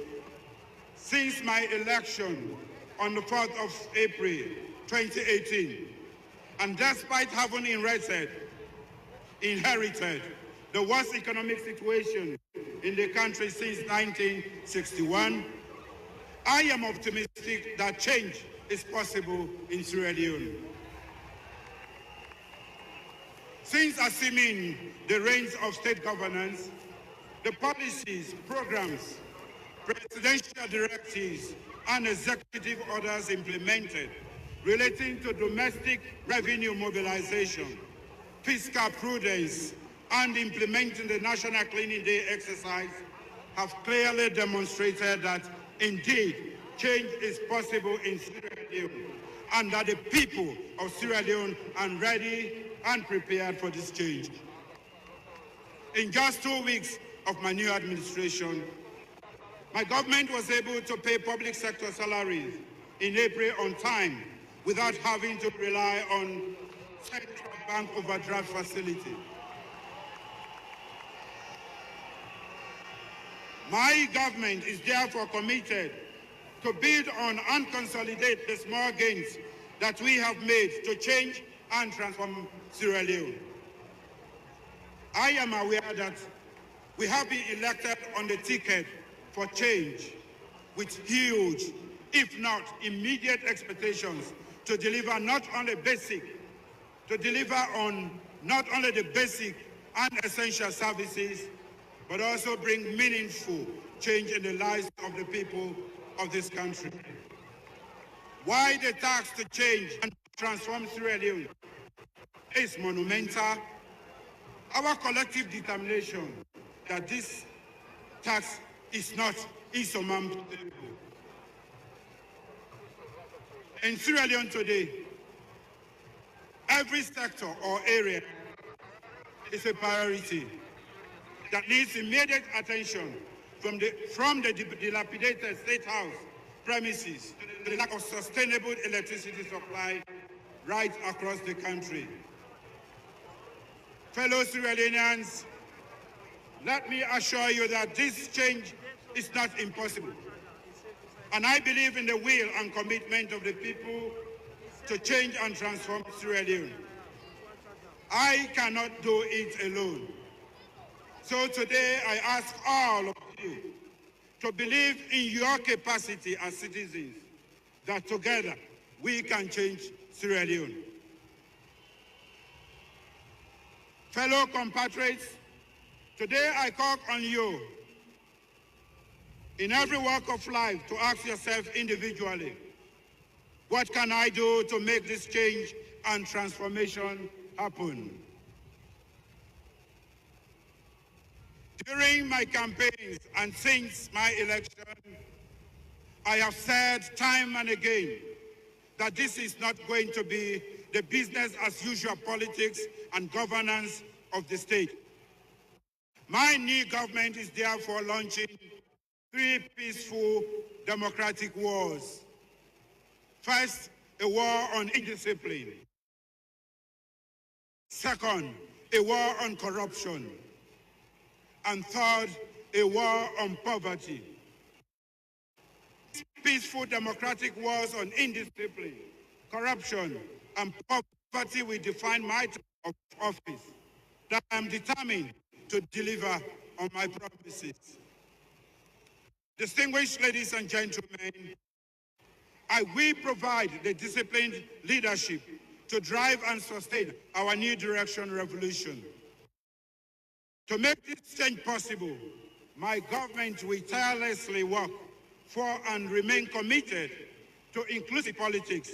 since my election on the 4th of April 2018, and despite having inherited the worst economic situation in the country since 1961, I am optimistic that change is possible in Sierra Leone. Since assuming the reins of state governance, the policies, programs, presidential directives, and executive orders implemented relating to domestic revenue mobilization, fiscal prudence, and implementing the National Cleaning Day exercise have clearly demonstrated that, indeed, change is possible in Sierra Leone, and that the people of Sierra Leone are ready and prepared for this change. In just 2 weeks of my new administration, my government was able to pay public sector salaries in April on time without having to rely on central bank overdraft facility. My government is therefore committed to build on and consolidate the small gains that we have made to change and transform Sierra Leone. I am aware that we have been elected on the ticket for change with huge, if not immediate expectations to deliver on not only the basic and essential services, but also bring meaningful change in the lives of the people of this country. Why the task to change and transform Sierra Leone is monumental. Our collective determination that this task is not insurmountable. In Sierra Leone today, every sector or area is a priority that needs immediate attention, from the dilapidated State House premises to the lack of sustainable electricity supply right across the country. Fellow Sierra Leoneans, let me assure you that this change is not impossible. And I believe in the will and commitment of the people to change and transform Sierra Leone. I cannot do it alone. So today I ask all of you to believe in your capacity as citizens, that together we can change Sierra Leone. Fellow compatriots, today I call on you in every walk of life to ask yourself individually, what can I do to make this change and transformation happen? During my campaigns and since my election, I have said time and again that this is not going to be the business as usual politics and governance of the state. My new government is therefore launching 3 peaceful democratic wars. First, a war on indiscipline. Second, a war on corruption. And third, a war on poverty. Peaceful democratic wars on indiscipline, corruption, and poverty will define my term of office, that I am determined to deliver on my promises. Distinguished ladies and gentlemen, I will provide the disciplined leadership to drive and sustain our new direction revolution. To make this change possible, my government will tirelessly work for and remain committed to inclusive politics,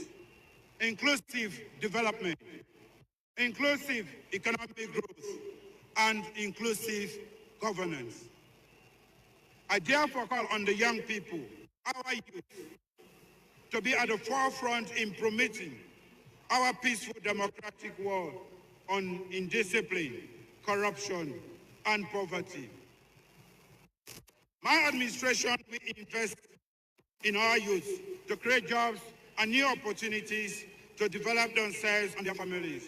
inclusive development, inclusive economic growth, and inclusive governance. I therefore call on the young people, our youth, to be at the forefront in promoting our peaceful democratic war on indiscipline, corruption, and poverty. My administration will invest in our youth to create jobs and new opportunities to develop themselves and their families.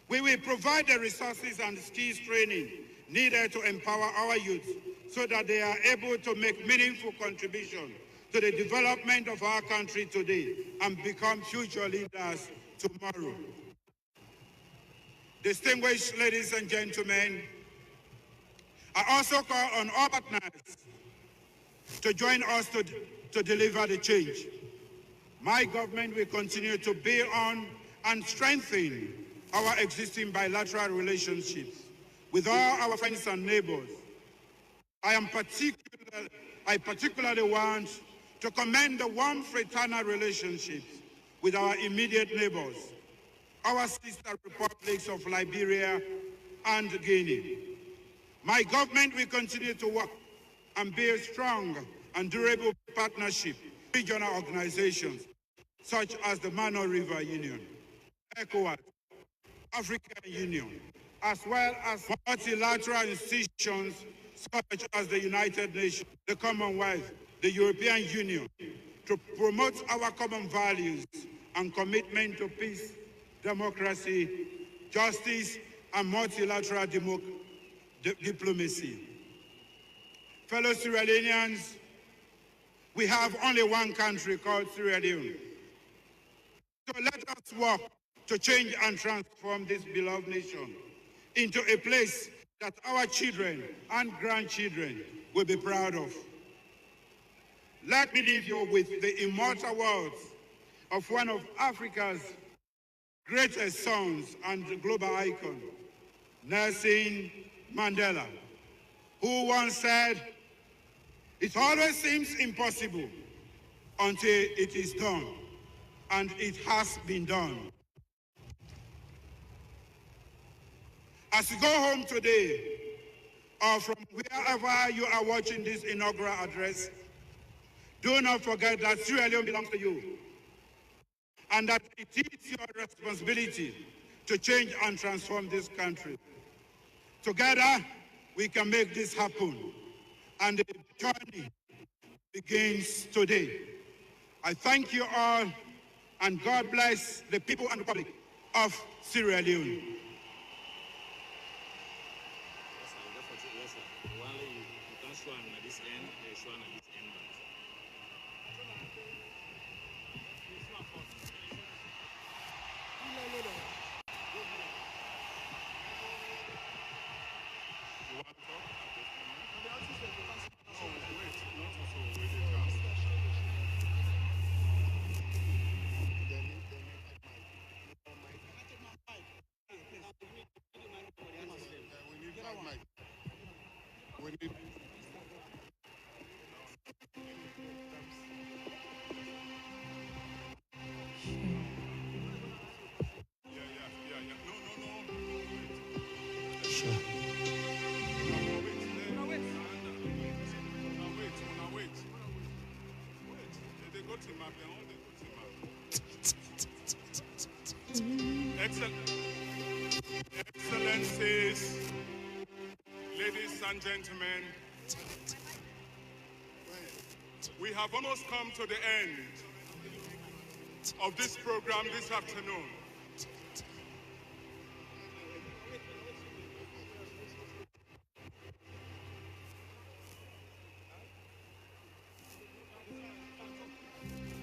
We will provide the resources and skills training needed to empower our youth so that they are able to make meaningful contribution to the development of our country today and become future leaders tomorrow. Distinguished ladies and gentlemen, I also call on all partners to join us to deliver the change. My government will continue to build on and strengthen our existing bilateral relationships with all our friends and neighbors. I particularly want to commend the warm fraternal relationships with our immediate neighbors, our sister republics of Liberia and Guinea. My government will continue to work and build strong and durable partnership with regional organizations such as the Mano River Union, ECOWAS, African Union, as well as multilateral institutions such as the United Nations, the Commonwealth, the European Union, to promote our common values and commitment to peace, democracy, justice, and multilateral diplomacy. Fellow Sierra Leoneans, we have only one country called Sierra Leone. So let us work to change and transform this beloved nation into a place that our children and grandchildren will be proud of. Let me leave you with the immortal words of one of Africa's greatest sons and global icon, Nelson Mandela, who once said, "It always seems impossible until it is done, and it has been done." As you go home today, or from wherever you are watching this inaugural address, do not forget that Sierra Leone belongs to you, and that it is your responsibility to change and transform this country. Together, we can make this happen, and the journey begins today. I thank you all, and God bless the people and Republic of Sierra Leone. Excellencies, ladies and gentlemen, we have almost come to the end of this program this afternoon.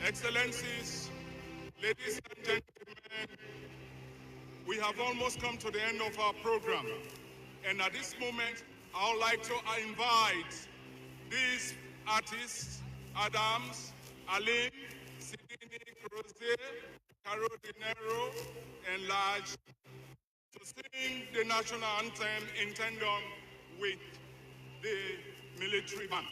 Excellencies, ladies and gentlemen, we have almost come to the end of our program. And at this moment, I would like to invite these artists, Adams, Aline, Sidini, Crozier, Caro Dinero, and Laj, to sing the national anthem in tandem with the military band.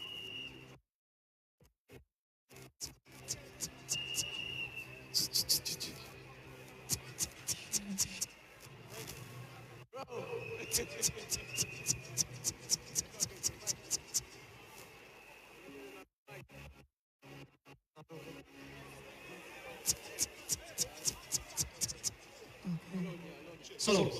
Solo.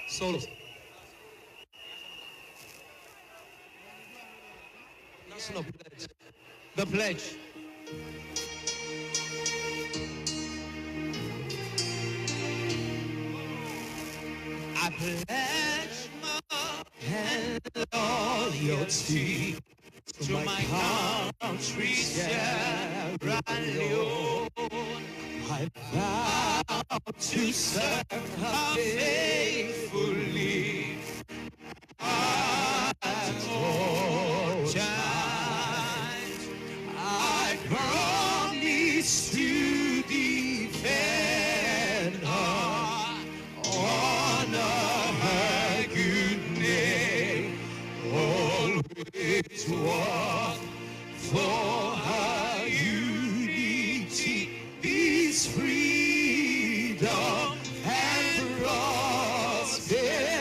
Solo. National pledge. The pledge. I pledge my hand loyalty to my country, Sierra Leone. I vow to serve her faithfully at all times. I promise to defend her, honor her good name, always walk for her unity, peace, freedom, and prosperity.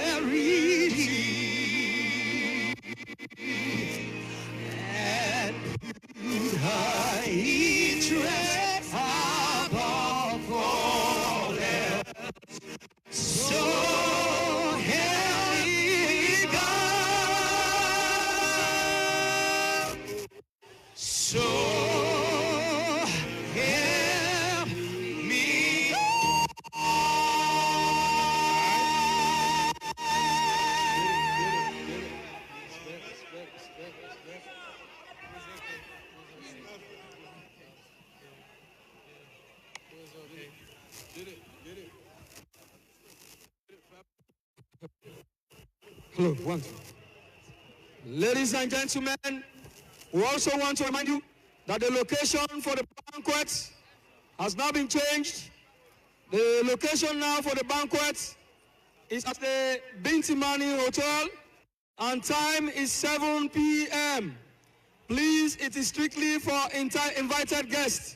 Hello, one, two. Ladies and gentlemen, we also want to remind you that the location for the banquet has now been changed. The location now for the banquet is at the Bintimani Hotel, and time is 7 p.m. Please, it is strictly for invited guests.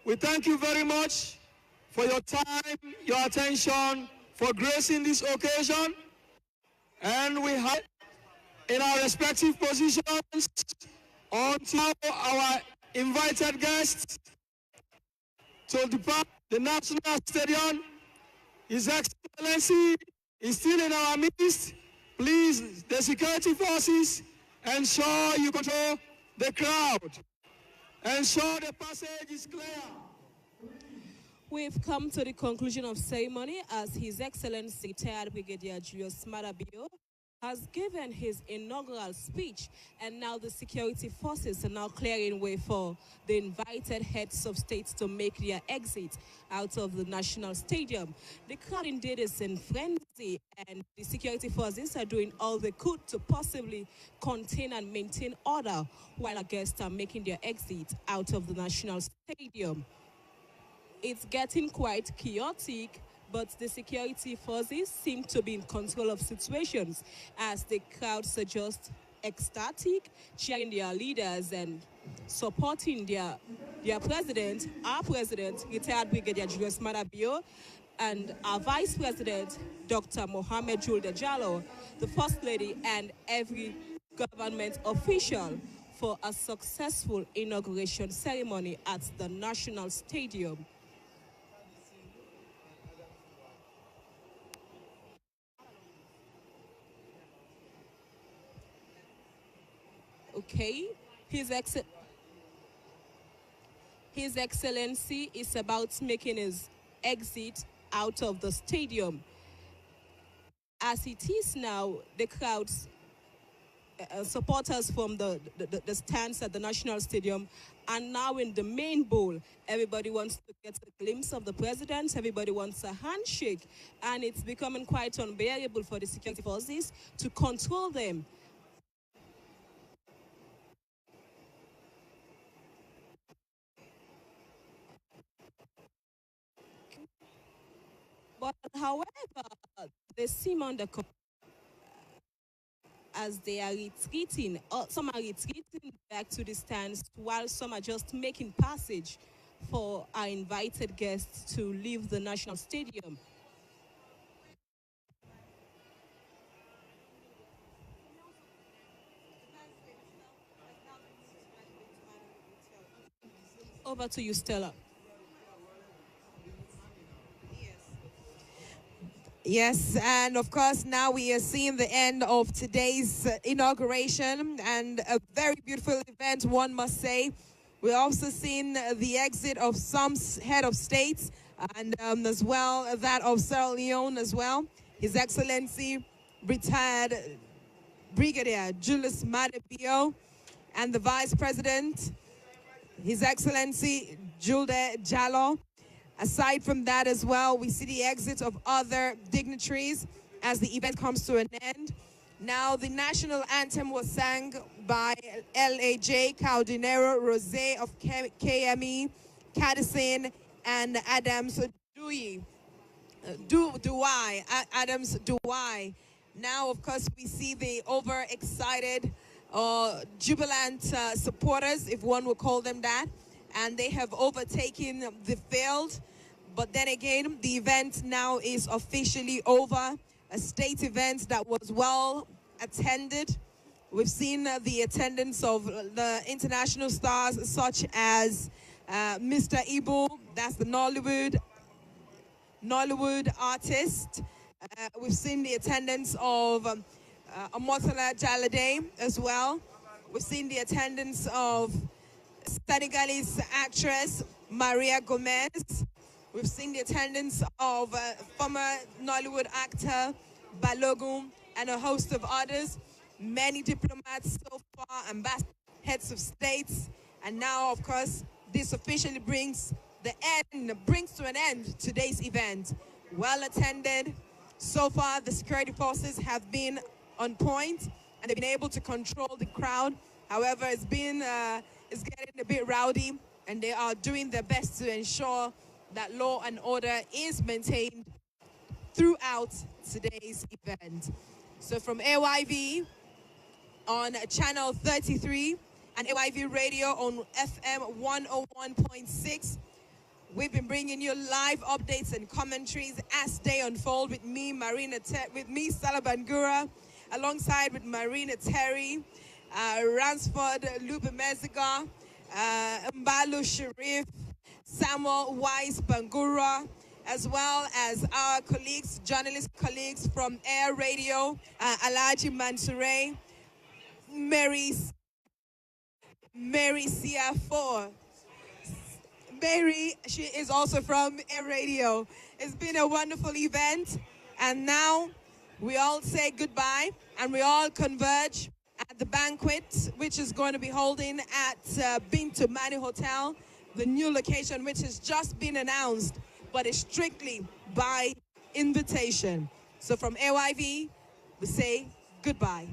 We thank you very much for your time, your attention, for gracing this occasion. And we have in our respective positions until our invited guests to depart the National Stadium. His Excellency is still in our midst. Please, the security forces, ensure you control the crowd. Ensure the passage is clear.
We've come to the conclusion of ceremony as His Excellency retired Brigadier Julius Maada has given his inaugural speech, and now the security forces are now clearing way for the invited heads of states to make their exit out of the National Stadium. The crowd indeed is in frenzy, and the security forces are doing all they could to possibly contain and maintain order while our guests are making their exit out of the National Stadium. It's getting quite chaotic, but the security forces seem to be in control of situations as the crowds are just ecstatic, cheering their leaders and supporting their president, our president, retired Brigadier Julius Maada, and our Vice President, Dr. Mohammed Julde Jallow, the First Lady, and every government official for a successful inauguration ceremony at the National Stadium. Okay, His Excellency is about making his exit out of the stadium. As it is now, the crowds, supporters from the stands at the National Stadium are now in the main bowl. Everybody wants to get a glimpse of the president. Everybody wants a handshake. And it's becoming quite unbearable for the security forces to control them. But however, they seem under as they are retreating. Some are retreating back to the stands, while some are just making passage for our invited guests to leave the National Stadium. Over to you, Stella.
Yes, and of course now we are seeing the end of today's inauguration, and a very beautiful event, one must say. We're also seeing the exit of some head of states, and as well that of Sierra Leone as well. His Excellency retired Brigadier Julius Maada, and the Vice President, His Excellency Julde Jallow. Aside from that as well, we see the exit of other dignitaries as the event comes to an end. Now, the national anthem was sang by L.A.J. Caldinero Rosé of KME, Cadison, and Adams Duwai. Adams Duwai. Now, of course, we see the overexcited, jubilant supporters, if one would call them that, and they have overtaken the field. But then again, the event now is officially over. A state event that was well attended. We've seen the attendance of the international stars such as Mr. Ibu, that's the Nollywood artist. We've seen the attendance of Omotola Jalade as well. We've seen the attendance of Senegalese actress Maria Gomez. We've seen the attendance of former Nollywood actor Balogun and a host of others. Many diplomats so far, ambassadors, heads of states, and now, of course, this officially brings to an end today's event. Well attended, So far, the security forces have been on point and they've been able to control the crowd. However, it's getting a bit rowdy, and they are doing their best to ensure that law and order is maintained throughout today's event. So from AYV on channel 33 and AYV radio on FM 101.6, we've been bringing you live updates and commentaries as they unfold with me, Stella Bangura, alongside with Marina Terry, Ransford Lubemeziga, Mbalu Sharif, Samuel Wise Bangura, as well as our colleagues, journalist colleagues from Air Radio, Alaji Mansoure, Mary CF4. Mary, she is also from Air Radio. It's been a wonderful event, and now we all say goodbye and we all converge at the banquet, which is going to be holding at Bintu Mani Hotel, the new location, which has just been announced, but is strictly by invitation. So from AYV, we say goodbye.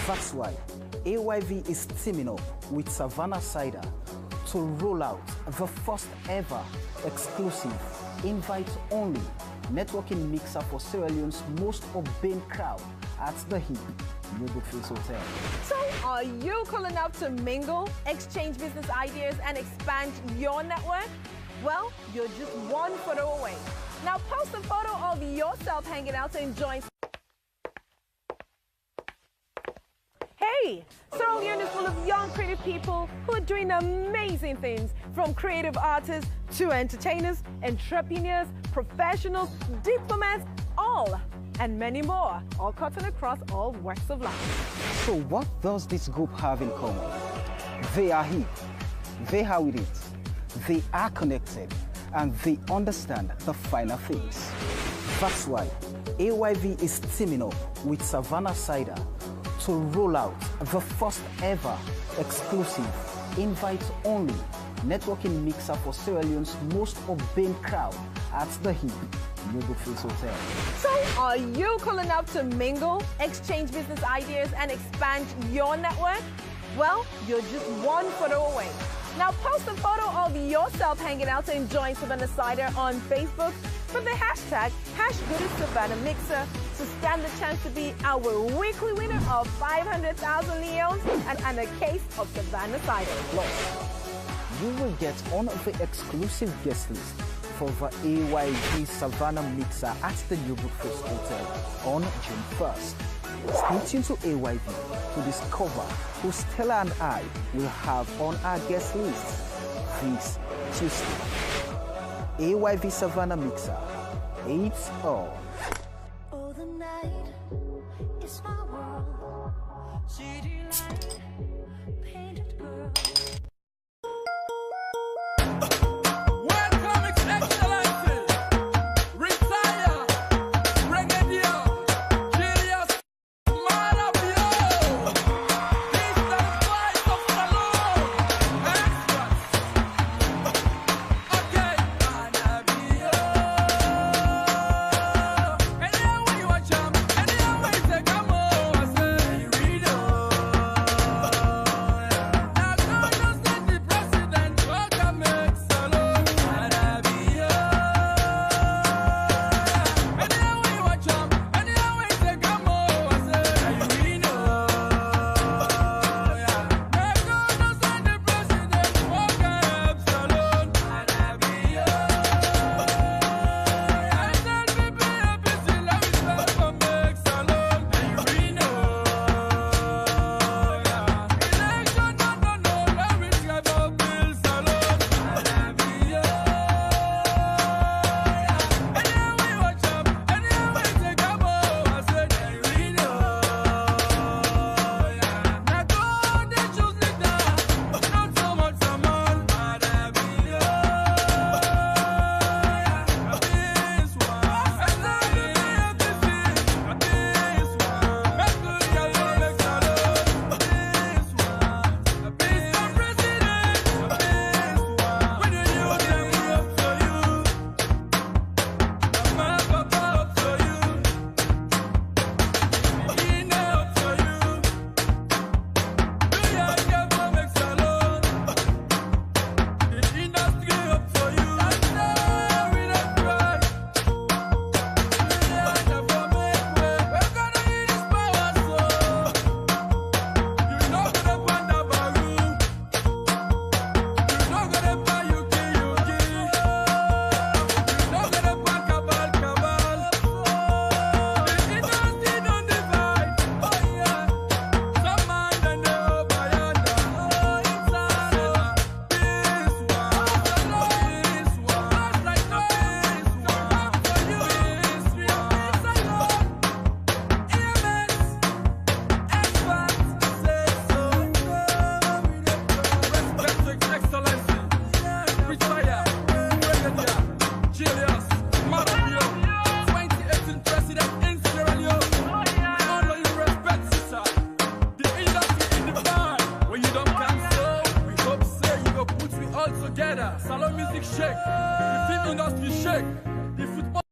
That's why AYV is teaming up with Savannah Cider to roll out the first ever exclusive, invite-only networking mixer for Sierra Leone's most urbane crowd at the hip New Brookfield Hotel.
So, are you cool enough to mingle, exchange business ideas, and expand your network? Well, you're just one photo away. Now post a photo of yourself hanging out and join. Hey, Sierra Leone is full of young, creative people who are doing amazing things, from creative artists to entertainers, entrepreneurs, professionals, diplomats, all, and many more, all cutting across all walks of life.
So what does this group have in common? They are hip, they are with it, they are connected, and they understand the finer things. That's why AYV is teaming up with Savannah Cider to roll out the first ever exclusive, invite-only networking mixer for Sierra Leone's most urbane crowd at the hip New Brookfield Hotel.
So, are you cool enough to mingle, exchange business ideas, and expand your network? Well, you're just one photo away. Now post a photo of yourself hanging out and join Savannah Cider on Facebook with the hashtag #GoodisSavannahMixer to stand the chance to be our weekly winner of 500,000 Leos and a case of Savannah Cider.
Plus, you will get on the exclusive guest list for the AYV Savannah Mixer at the New Brookfield Hotel on June 1st. Stay tuned to AYV to discover who Stella and I will have on our guest list this Tuesday. AYV Savannah Mixer, it's all.
Oh, the night is my world. City light, painted girl.
Welcome, His Excellency, Retire, Brigadier Julius, Maada. These are the flights of Salon, experts. Okay, Maada. shake. The film industry shake. The football